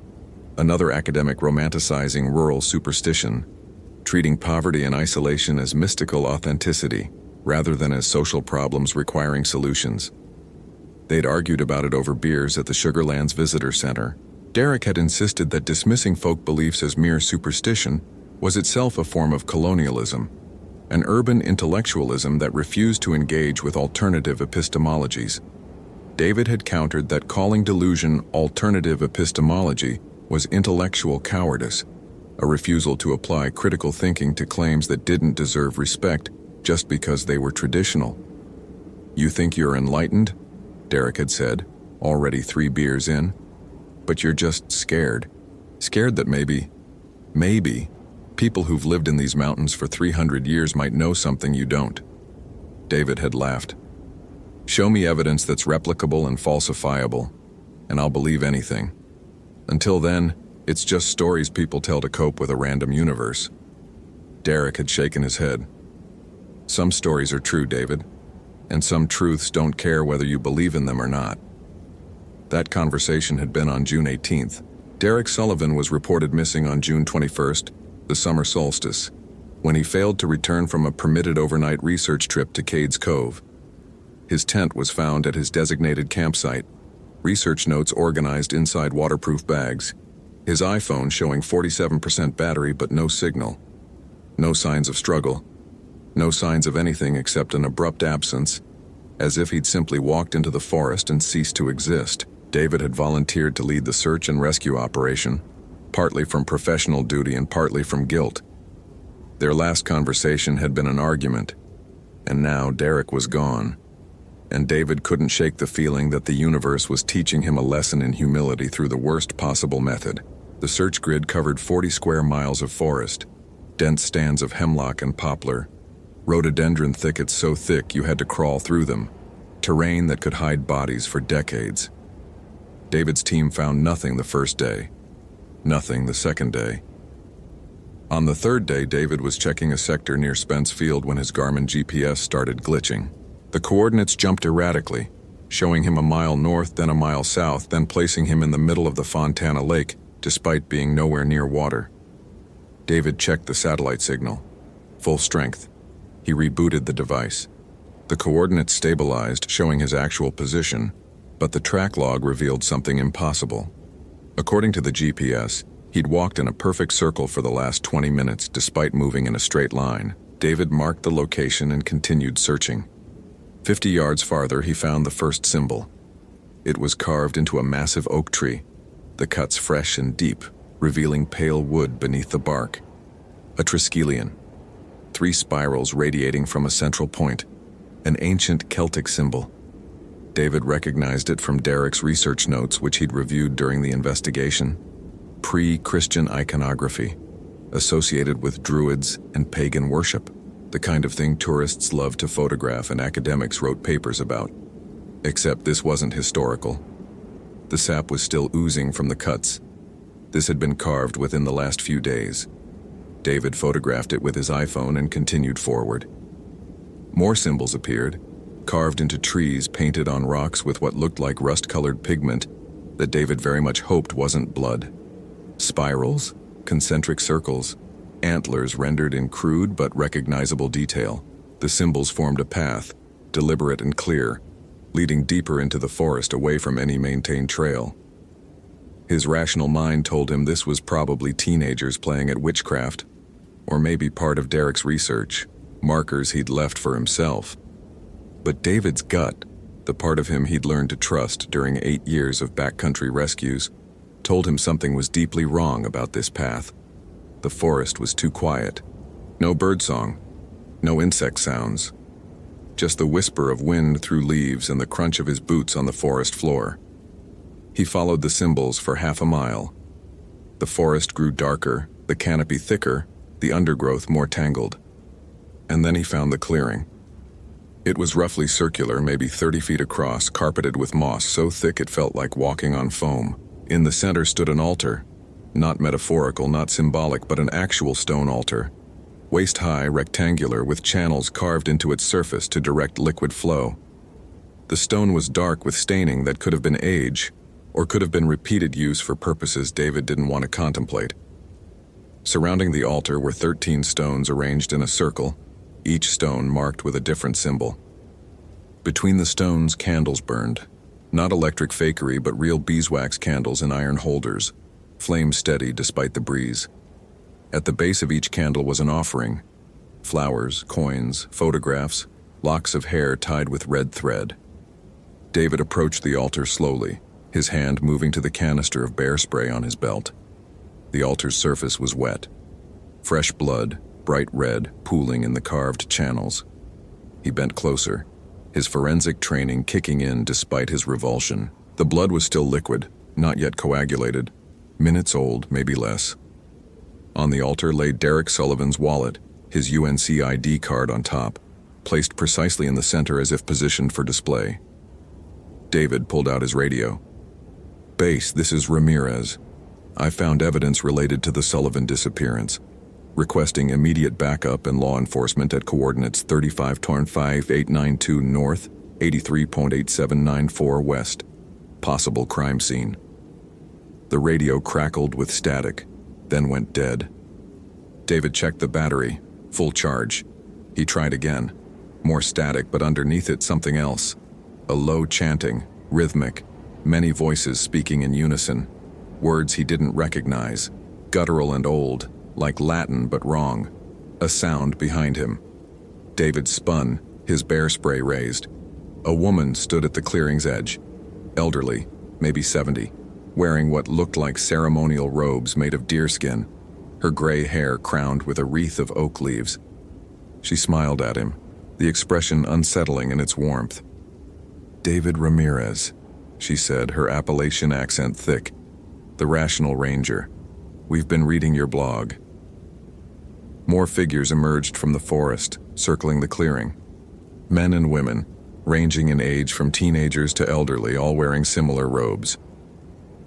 another academic romanticizing rural superstition, treating poverty and isolation as mystical authenticity rather than as social problems requiring solutions. They'd argued about it over beers at the Sugarlands Visitor Center. Derek had insisted that dismissing folk beliefs as mere superstition was itself a form of colonialism, an urban intellectualism that refused to engage with alternative epistemologies. David had countered that calling delusion alternative epistemology was intellectual cowardice, a refusal to apply critical thinking to claims that didn't deserve respect just because they were traditional. "You think you're enlightened?" Derek had said, already 3 beers in. "But you're just scared. Scared that maybe, people who've lived in these mountains for 300 years might know something you don't." David had laughed. "Show me evidence that's replicable and falsifiable, and I'll believe anything. Until then, it's just stories people tell to cope with a random universe." Derek had shaken his head. "Some stories are true, David, and some truths don't care whether you believe in them or not." That conversation had been on June 18th. Derek Sullivan was reported missing on June 21st, the summer solstice, when he failed to return from a permitted overnight research trip to Cades Cove. His tent was found at his designated campsite. Research notes organized inside waterproof bags. His iPhone showing 47% battery but no signal. No signs of struggle. No signs of anything except an abrupt absence, as if he'd simply walked into the forest and ceased to exist. David had volunteered to lead the search and rescue operation, partly from professional duty and partly from guilt. Their last conversation had been an argument, and now Derek was gone. And David couldn't shake the feeling that the universe was teaching him a lesson in humility through the worst possible method. The search grid covered 40 square miles of forest, dense stands of hemlock and poplar, rhododendron thickets so thick you had to crawl through them, terrain that could hide bodies for decades. David's team found nothing the first day, nothing the second day. On the third day, David was checking a sector near Spence Field when his Garmin GPS started glitching. The coordinates jumped erratically, showing him a mile north, then a mile south, then placing him in the middle of the Fontana Lake, despite being nowhere near water. David checked the satellite signal. Full strength. He rebooted the device. The coordinates stabilized, showing his actual position, but the track log revealed something impossible. According to the GPS, he'd walked in a perfect circle for the last 20 minutes despite moving in a straight line. David marked the location and continued searching. 50 yards farther, he found the first symbol. It was carved into a massive oak tree, the cuts fresh and deep, revealing pale wood beneath the bark. A triskelion. 3 spirals radiating from a central point, an ancient Celtic symbol. David recognized it from Derek's research notes, which he'd reviewed during the investigation. Pre-Christian iconography, associated with druids and pagan worship, the kind of thing tourists love to photograph and academics wrote papers about. Except this wasn't historical. The sap was still oozing from the cuts. This had been carved within the last few days. David photographed it with his iPhone and continued forward. More symbols appeared, carved into trees painted on rocks with what looked like rust-colored pigment that David very much hoped wasn't blood. Spirals, concentric circles, antlers rendered in crude but recognizable detail. The symbols formed a path, deliberate and clear, leading deeper into the forest away from any maintained trail. His rational mind told him this was probably teenagers playing at witchcraft, or maybe part of Derek's research, markers he'd left for himself. But David's gut, the part of him he'd learned to trust during 8 years of backcountry rescues, told him something was deeply wrong about this path. The forest was too quiet. No birdsong, no insect sounds. Just the whisper of wind through leaves and the crunch of his boots on the forest floor. He followed the symbols for half a mile. The forest grew darker, the canopy thicker, the undergrowth more tangled. And then he found the clearing. It was roughly circular, maybe 30 feet across, carpeted with moss so thick it felt like walking on foam. In the center stood an altar. Not metaphorical, not symbolic, but an actual stone altar. Waist-high, rectangular, with channels carved into its surface to direct liquid flow. The stone was dark with staining that could have been age, or could have been repeated use for purposes David didn't want to contemplate. Surrounding the altar were 13 stones arranged in a circle, each stone marked with a different symbol. Between the stones, candles burned. Not electric fakery, but real beeswax candles in iron holders, flame steady despite the breeze. At the base of each candle was an offering: flowers, coins, photographs, locks of hair tied with red thread. David approached the altar slowly, his hand moving to the canister of bear spray on his belt. The altar's surface was wet. Fresh blood, bright red, pooling in the carved channels. He bent closer, his forensic training kicking in despite his revulsion. The blood was still liquid, not yet coagulated, minutes old, maybe less. On the altar lay Derek Sullivan's wallet, his UNC ID card on top, placed precisely in the center as if positioned for display. David pulled out his radio. "Base, this is Ramirez. I found evidence related to the Sullivan disappearance. Requesting immediate backup and law enforcement at coordinates 35.5892 north, 83.8794 west. Possible crime scene." The radio crackled with static, then went dead. David checked the battery, full charge. He tried again. More static, but underneath it something else. A low chanting, rhythmic, many voices speaking in unison. Words he didn't recognize, guttural and old, like Latin but wrong. A sound behind him. David spun, his bear spray raised. A woman stood at the clearing's edge. Elderly, maybe 70, wearing what looked like ceremonial robes made of deerskin, her gray hair crowned with a wreath of oak leaves. She smiled at him, the expression unsettling in its warmth. "David Ramirez," she said, her Appalachian accent thick. "The Rational Ranger. We've been reading your blog." More figures emerged from the forest, circling the clearing. Men and women, ranging in age from teenagers to elderly, all wearing similar robes.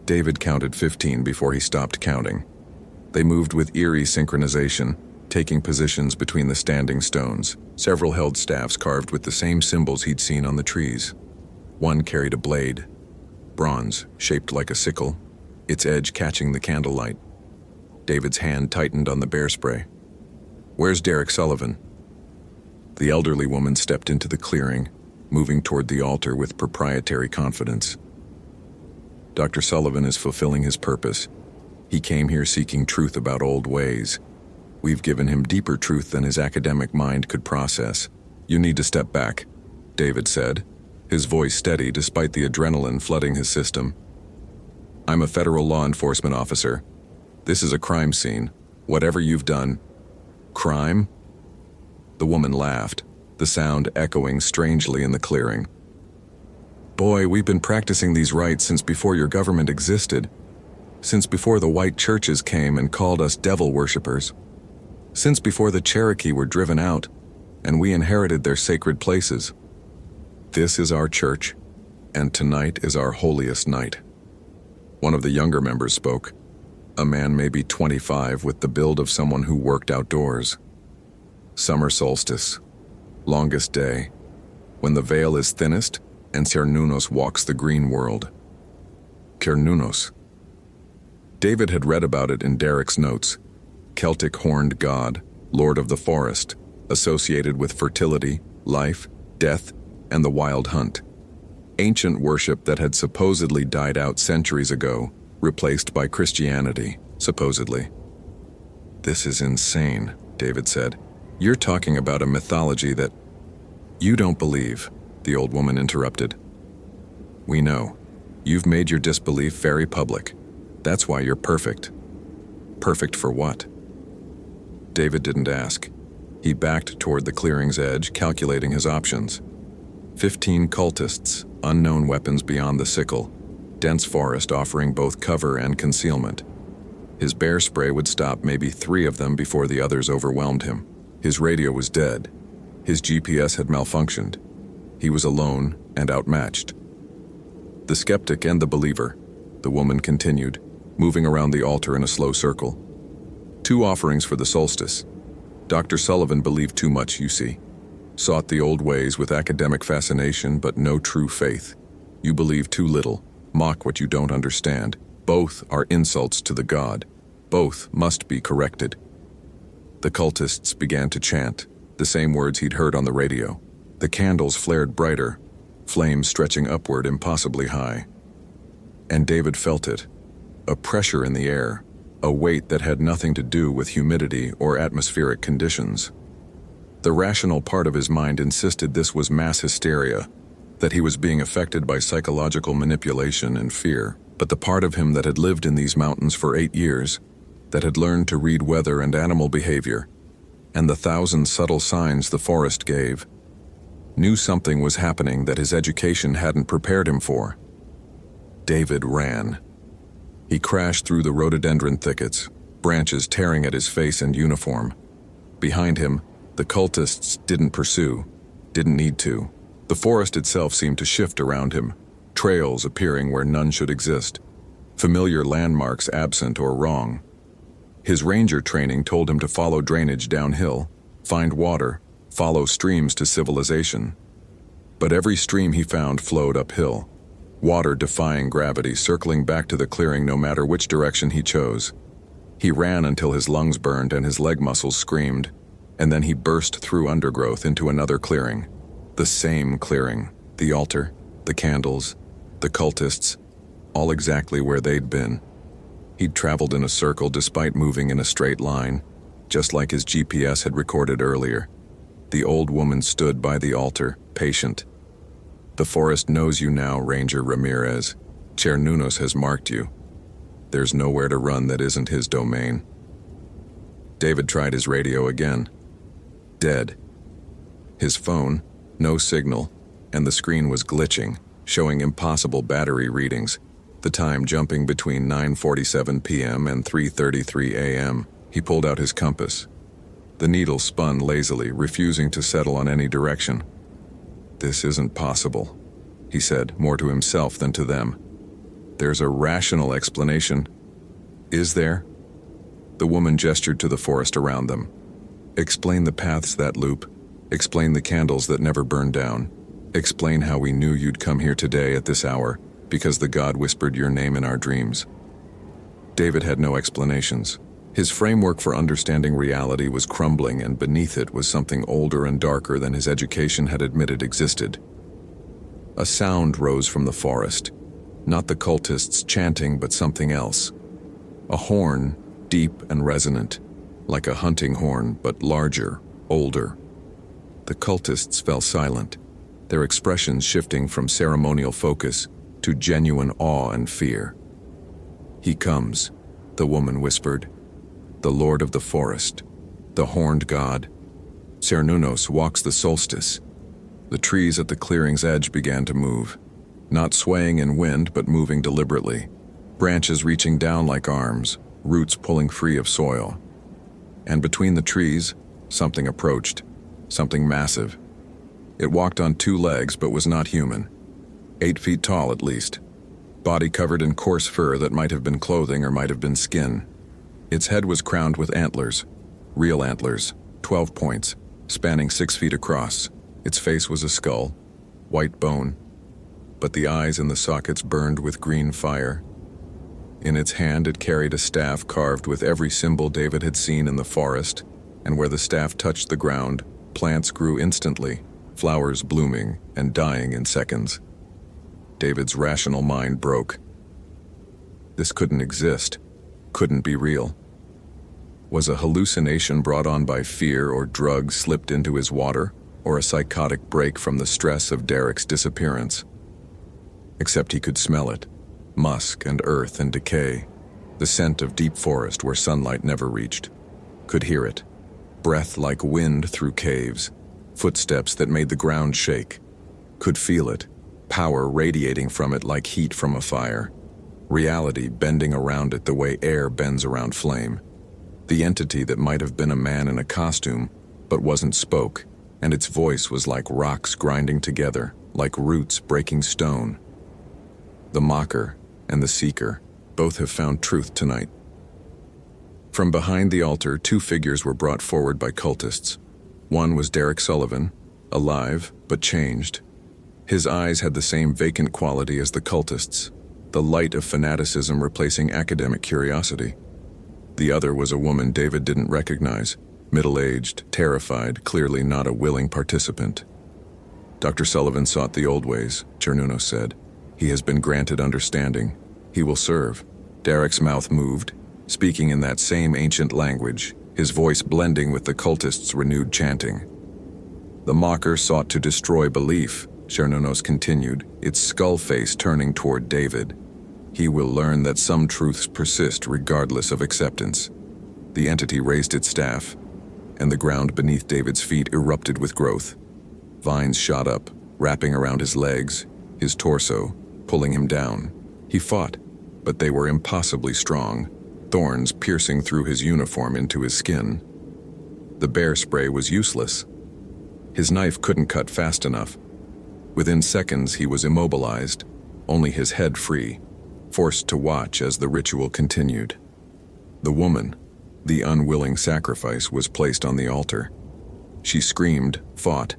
David counted 15 before he stopped counting. They moved with eerie synchronization, taking positions between the standing stones. Several held staffs carved with the same symbols he'd seen on the trees. One carried a blade, bronze, shaped like a sickle, its edge catching the candlelight. David's hand tightened on the bear spray. "Where's Derek Sullivan?" The elderly woman stepped into the clearing, moving toward the altar with proprietary confidence. "Dr. Sullivan is fulfilling his purpose. He came here seeking truth about old ways. We've given him deeper truth than his academic mind could process. You need to step back," David said, his voice steady despite the adrenaline flooding his system. "I'm a federal law enforcement officer. This is a crime scene. Whatever you've done..." "Crime?" The woman laughed, the sound echoing strangely in the clearing. "Boy, we've been practicing these rites since before your government existed. Since before the white churches came and called us devil worshippers. Since before the Cherokee were driven out, and we inherited their sacred places. This is our church, and tonight is our holiest night." One of the younger members spoke, a man maybe 25 with the build of someone who worked outdoors. "Summer solstice, longest day, when the veil is thinnest and Cernunnos walks the green world." Cernunnos. David had read about it in Derek's notes. Celtic horned god, lord of the forest, associated with fertility, life, death, and the wild hunt. Ancient worship that had supposedly died out centuries ago, replaced by Christianity, supposedly. "This is insane," David said. "You're talking about a mythology that..." "You don't believe," the old woman interrupted. "We know. You've made your disbelief very public. That's why you're perfect." "Perfect for what?" David didn't ask. He backed toward the clearing's edge, calculating his options. 15 cultists, unknown weapons beyond the sickle, dense forest offering both cover and concealment. His bear spray would stop maybe 3 of them before the others overwhelmed him. His radio was dead. His GPS had malfunctioned. He was alone and outmatched. "The skeptic and the believer," the woman continued, moving around the altar in a slow circle. "2 offerings for the solstice. Dr. Sullivan believed too much, you see. Sought the old ways with academic fascination, but no true faith. You believe too little, mock what you don't understand. Both are insults to the god. Both must be corrected." The cultists began to chant, the same words he'd heard on the radio. The candles flared brighter, flames stretching upward impossibly high. And David felt it, a pressure in the air, a weight that had nothing to do with humidity or atmospheric conditions. The rational part of his mind insisted this was mass hysteria, that he was being affected by psychological manipulation and fear. But the part of him that had lived in these mountains for 8 years, that had learned to read weather and animal behavior, and the 1,000 subtle signs the forest gave, knew something was happening that his education hadn't prepared him for. David ran. He crashed through the rhododendron thickets, branches tearing at his face and uniform. Behind him, the cultists didn't pursue, didn't need to. The forest itself seemed to shift around him, trails appearing where none should exist, familiar landmarks absent or wrong. His ranger training told him to follow drainage downhill, find water, follow streams to civilization. But every stream he found flowed uphill, water defying gravity, circling back to the clearing no matter which direction he chose. He ran until his lungs burned and his leg muscles screamed. and then he burst through undergrowth into another clearing. The same clearing. The altar, the candles, the cultists, all exactly where they'd been. He'd traveled in a circle despite moving in a straight line, just like his GPS had recorded earlier. The old woman stood by the altar, patient. "The forest knows you now, Ranger Ramirez. Chernunos has marked you. There's nowhere to run that isn't his domain." David tried his radio again. Dead. His phone, no signal, and the screen was glitching, showing impossible battery readings, the time jumping between 9:47 p.m. and 3:33 a.m. He pulled out his compass. The needle spun lazily, refusing to settle on any direction. "This isn't possible," he said, more to himself than to them. "There's a rational explanation." "Is there?" The woman gestured to the forest around them. "Explain the paths that loop. Explain the candles that never burn down. Explain how we knew you'd come here today at this hour, because the god whispered your name in our dreams." David had no explanations. His framework for understanding reality was crumbling, and beneath it was something older and darker than his education had admitted existed. A sound rose from the forest. Not the cultists chanting, but something else. A horn, deep and resonant, like a hunting horn, but larger, older. The cultists fell silent, their expressions shifting from ceremonial focus to genuine awe and fear. "He comes," the woman whispered. "The Lord of the Forest, the horned god. Chernunos walks the solstice." The trees at the clearing's edge began to move, not swaying in wind but moving deliberately, branches reaching down like arms, roots pulling free of soil. And between the trees, something approached, something massive. It walked on two legs but was not human. 8 feet tall at least, body covered in coarse fur that might have been clothing or might have been skin. Its head was crowned with antlers, real antlers, 12 points, spanning 6 feet across. Its face was a skull, white bone, but the eyes in the sockets burned with green fire. In its hand it carried a staff carved with every symbol David had seen in the forest, and where the staff touched the ground, plants grew instantly, flowers blooming and dying in seconds. David's rational mind broke. This couldn't exist, couldn't be real. Was a hallucination brought on by fear or drugs slipped into his water, or a psychotic break from the stress of Derek's disappearance? Except he could smell it. Musk and earth and decay, the scent of deep forest where sunlight never reached. Could hear it, breath like wind through caves, footsteps that made the ground shake. Could feel it, power radiating from it like heat from a fire, reality bending around it the way air bends around flame. The entity that might have been a man in a costume, but wasn't spoke, and its voice was like rocks grinding together, like roots breaking stone. The mocker and the seeker both have found truth tonight. From behind the altar, 2 figures were brought forward by cultists. One was Derek Sullivan, alive but changed. His eyes had the same vacant quality as the cultists, the light of fanaticism replacing academic curiosity. The other was a woman David didn't recognize, middle-aged, terrified, clearly not a willing participant. "Dr. Sullivan sought the old ways," Chernunos said. "He has been granted understanding. He will serve." Derek's mouth moved, speaking in that same ancient language, his voice blending with the cultists' renewed chanting. "The mocker sought to destroy belief," Chernunos continued, its skull face turning toward David. "He will learn that some truths persist regardless of acceptance." The entity raised its staff, and the ground beneath David's feet erupted with growth. Vines shot up, wrapping around his legs, his torso, pulling him down. He fought, but they were impossibly strong, thorns piercing through his uniform into his skin. The bear spray was useless. His knife couldn't cut fast enough. Within seconds he was immobilized, only his head free, forced to watch as the ritual continued. The woman, the unwilling sacrifice, was placed on the altar. She screamed, fought,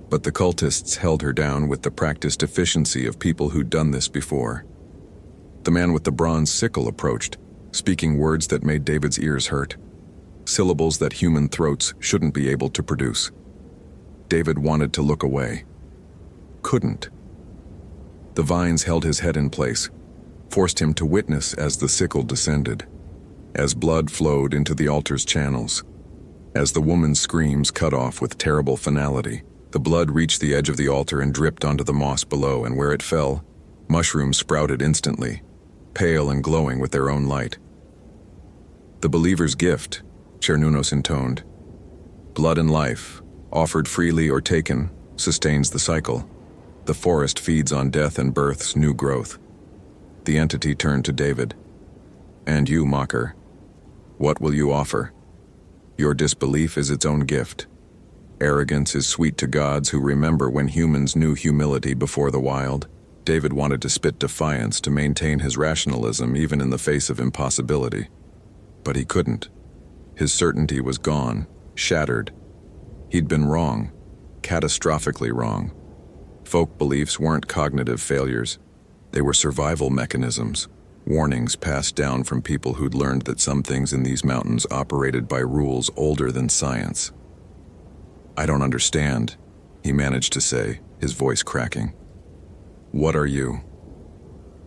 but the cultists held her down with the practiced efficiency of people who'd done this before. The man with the bronze sickle approached, speaking words that made David's ears hurt. syllables that human throats shouldn't be able to produce. David wanted to look away. Couldn't. The vines held his head in place, forced him to witness as the sickle descended, as blood flowed into the altar's channels, as the woman's screams cut off with terrible finality. The blood reached the edge of the altar and dripped onto the moss below, and where it fell, mushrooms sprouted instantly, pale and glowing with their own light. The believer's gift, Cernunnos intoned. Blood and life, offered freely or taken, sustains the cycle. The forest feeds on death and births new growth. The entity turned to David. And you, mocker, what will you offer? Your disbelief is its own gift. Arrogance is sweet to gods who remember when humans knew humility before the wild. David wanted to spit defiance to maintain his rationalism even in the face of impossibility. But he couldn't. His certainty was gone, shattered. He'd been wrong, catastrophically wrong. Folk beliefs weren't cognitive failures. They were survival mechanisms, warnings passed down from people who'd learned that some things in these mountains operated by rules older than science. I don't understand, he managed to say, his voice cracking. What are you?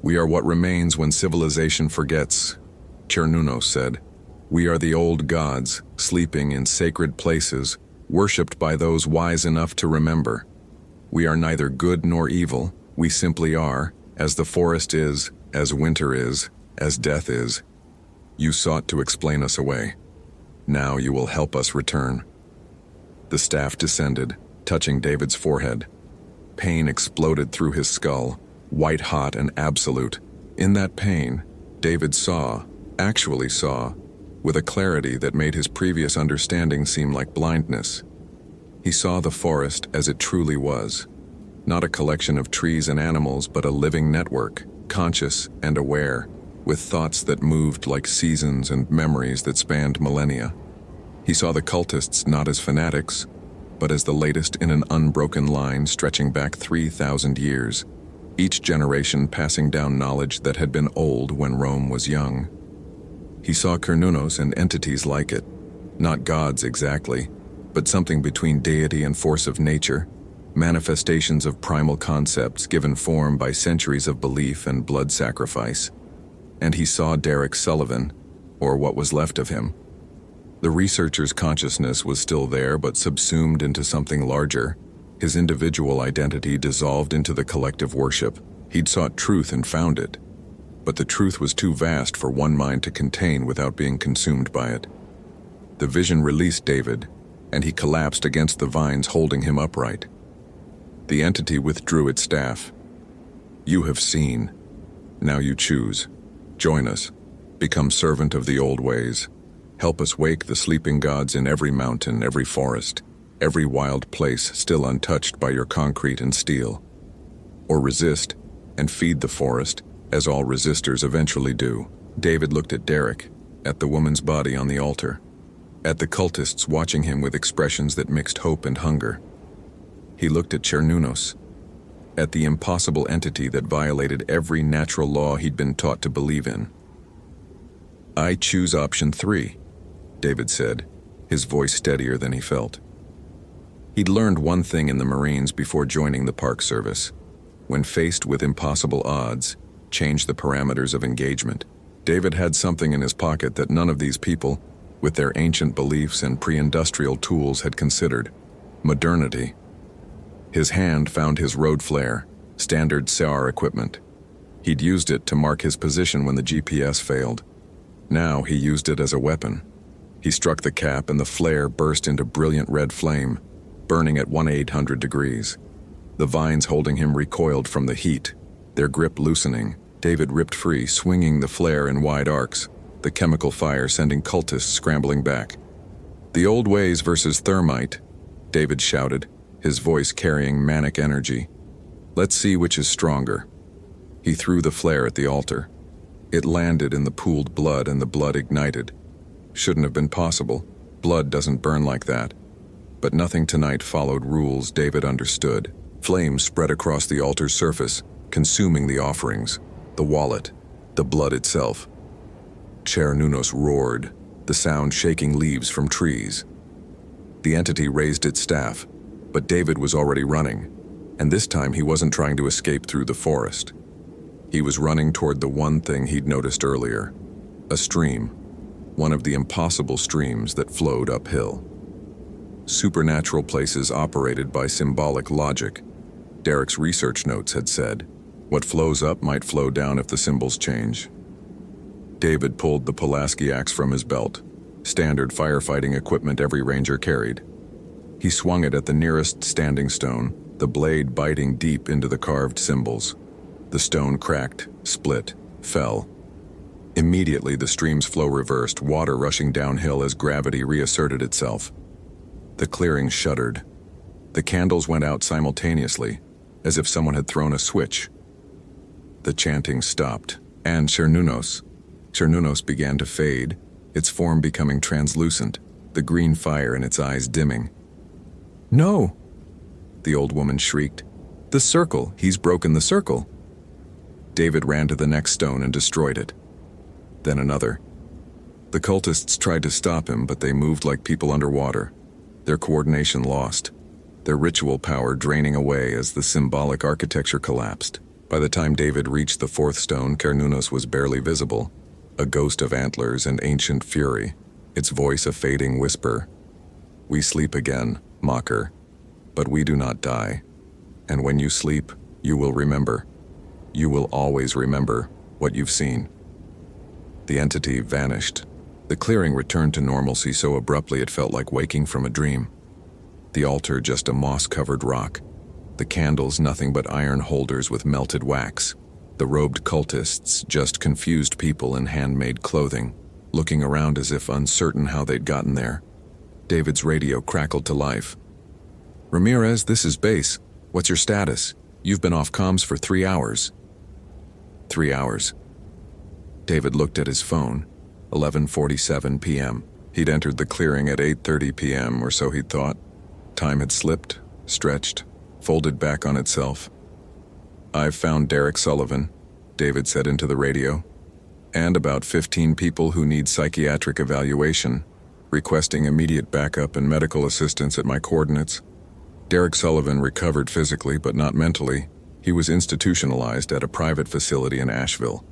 We are what remains when civilization forgets, Cernunnos said. We are the old gods, sleeping in sacred places, worshipped by those wise enough to remember. We are neither good nor evil, we simply are, as the forest is, as winter is, as death is. You sought to explain us away. Now you will help us return. The staff descended, touching David's forehead. Pain exploded through his skull, white-hot and absolute. In that pain, David saw, actually saw, with a clarity that made his previous understanding seem like blindness. He saw the forest as it truly was. Not a collection of trees and animals, but a living network, conscious and aware, with thoughts that moved like seasons and memories that spanned millennia. He saw the cultists not as fanatics, but as the latest in an unbroken line stretching back 3,000 years, each generation passing down knowledge that had been old when Rome was young. He saw Cernunnos and entities like it, not gods exactly, but something between deity and force of nature, manifestations of primal concepts given form by centuries of belief and blood sacrifice. And he saw Derek Sullivan, or what was left of him. The researcher's consciousness was still there, but subsumed into something larger. His individual identity dissolved into the collective worship. He'd sought truth and found it, but the truth was too vast for one mind to contain without being consumed by it. The vision released David, and he collapsed against the vines holding him upright. The entity withdrew its staff. You have seen. Now you choose. Join us. Become servant of the old ways. Help us wake the sleeping gods in every mountain, every forest, every wild place still untouched by your concrete and steel. Or resist and feed the forest, as all resistors eventually do. David looked at Derek, at the woman's body on the altar, at the cultists watching him with expressions that mixed hope and hunger. He looked at Cernunnos, at the impossible entity that violated every natural law he'd been taught to believe in. I choose option 3, David said, his voice steadier than he felt. He'd learned one thing in the Marines before joining the Park Service. When faced with impossible odds, change the parameters of engagement. David had something in his pocket that none of these people, with their ancient beliefs and pre-industrial tools, had considered: modernity. His hand found his road flare, standard SAR equipment. He'd used it to mark his position when the GPS failed. Now he used it as a weapon. He struck the cap and the flare burst into brilliant red flame, burning at 1,800 degrees. The vines holding him recoiled from the heat, their grip loosening. David ripped free, swinging the flare in wide arcs, the chemical fire sending cultists scrambling back. The old ways versus thermite, David shouted, his voice carrying manic energy. Let's see which is stronger. He threw the flare at the altar. It landed in the pooled blood and the blood ignited. Shouldn't have been possible. Blood doesn't burn like that. But nothing tonight followed rules David understood. Flames spread across the altar's surface, consuming the offerings, the wallet, the blood itself. Cernunnos roared, the sound shaking leaves from trees. The entity raised its staff, but David was already running, and this time he wasn't trying to escape through the forest. He was running toward the one thing he'd noticed earlier, a stream, one of the impossible streams that flowed uphill. Supernatural places operated by symbolic logic. Derek's research notes had said, what flows up might flow down if the symbols change. David pulled the Pulaski axe from his belt, standard firefighting equipment every ranger carried. He swung it at the nearest standing stone, the blade biting deep into the carved symbols. The stone cracked, split, fell. Immediately the stream's flow reversed, water rushing downhill as gravity reasserted itself. The clearing shuddered. The candles went out simultaneously, as if someone had thrown a switch. The chanting stopped, and Cernunnos began to fade, its form becoming translucent, the green fire in its eyes dimming. "No!" the old woman shrieked. "The circle! He's broken the circle!" David ran to the next stone and destroyed it. Then another. The cultists tried to stop him, but they moved like people underwater, their coordination lost, their ritual power draining away as the symbolic architecture collapsed. By the time David reached the fourth stone, Cernunnos was barely visible, a ghost of antlers and ancient fury, its voice a fading whisper. "We sleep again, mocker, but we do not die. And when you sleep, you will remember. You will always remember what you've seen." The entity vanished. The clearing returned to normalcy so abruptly it felt like waking from a dream. The altar just a moss-covered rock. The candles nothing but iron holders with melted wax. The robed cultists just confused people in handmade clothing, looking around as if uncertain how they'd gotten there. David's radio crackled to life. "Ramirez, this is base. What's your status? You've been off comms for 3 hours." 3 hours. David looked at his phone. 11:47 p.m. He'd entered the clearing at 8:30 p.m. or so he'd thought. Time had slipped, stretched, folded back on itself. "I've found Derek Sullivan," David said into the radio, "and about 15 people who need psychiatric evaluation, requesting immediate backup and medical assistance at my coordinates." Derek Sullivan recovered physically but not mentally. He was institutionalized at a private facility in Asheville,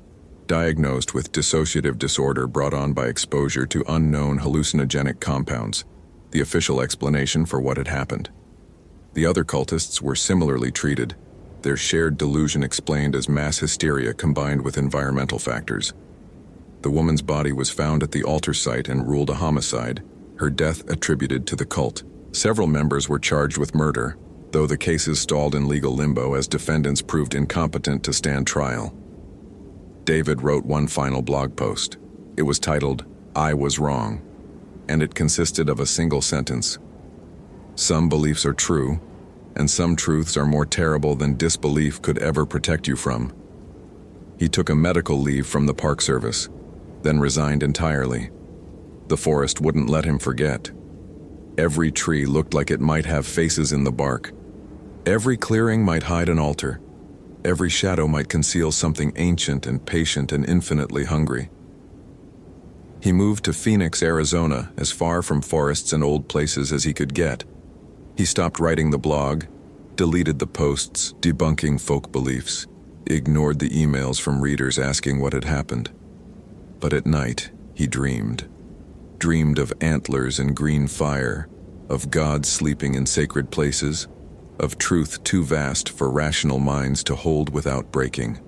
diagnosed with dissociative disorder brought on by exposure to unknown hallucinogenic compounds, the official explanation for what had happened. The other cultists were similarly treated, their shared delusion explained as mass hysteria combined with environmental factors. The woman's body was found at the altar site and ruled a homicide, her death attributed to the cult. Several members were charged with murder, though the cases stalled in legal limbo as defendants proved incompetent to stand trial. David wrote one final blog post. It was titled, "I Was Wrong," and it consisted of a single sentence. "Some beliefs are true, and some truths are more terrible than disbelief could ever protect you from." He took a medical leave from the Park Service, then resigned entirely. The forest wouldn't let him forget. Every tree looked like it might have faces in the bark. Every clearing might hide an altar. Every shadow might conceal something ancient and patient and infinitely hungry. He moved to Phoenix, Arizona, as far from forests and old places as he could get. He stopped writing the blog, deleted the posts debunking folk beliefs, ignored the emails from readers asking what had happened. But at night, he dreamed of antlers and green fire, of God sleeping in sacred places, of truth too vast for rational minds to hold without breaking.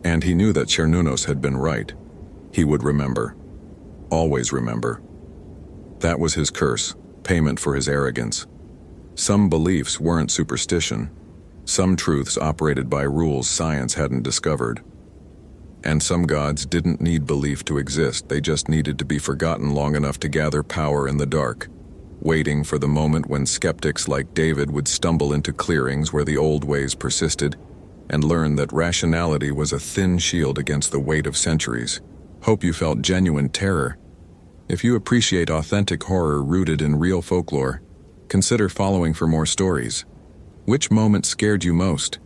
And he knew that Cernunnos had been right. He would remember. Always remember. That was his curse, payment for his arrogance. Some beliefs weren't superstition. Some truths operated by rules science hadn't discovered. And some gods didn't need belief to exist, they just needed to be forgotten long enough to gather power in the dark, waiting for the moment when skeptics like David would stumble into clearings where the old ways persisted and learn that rationality was a thin shield against the weight of centuries. Hope you felt genuine terror. If you appreciate authentic horror rooted in real folklore, consider following for more stories. Which moment scared you most?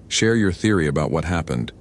Share your theory about what happened.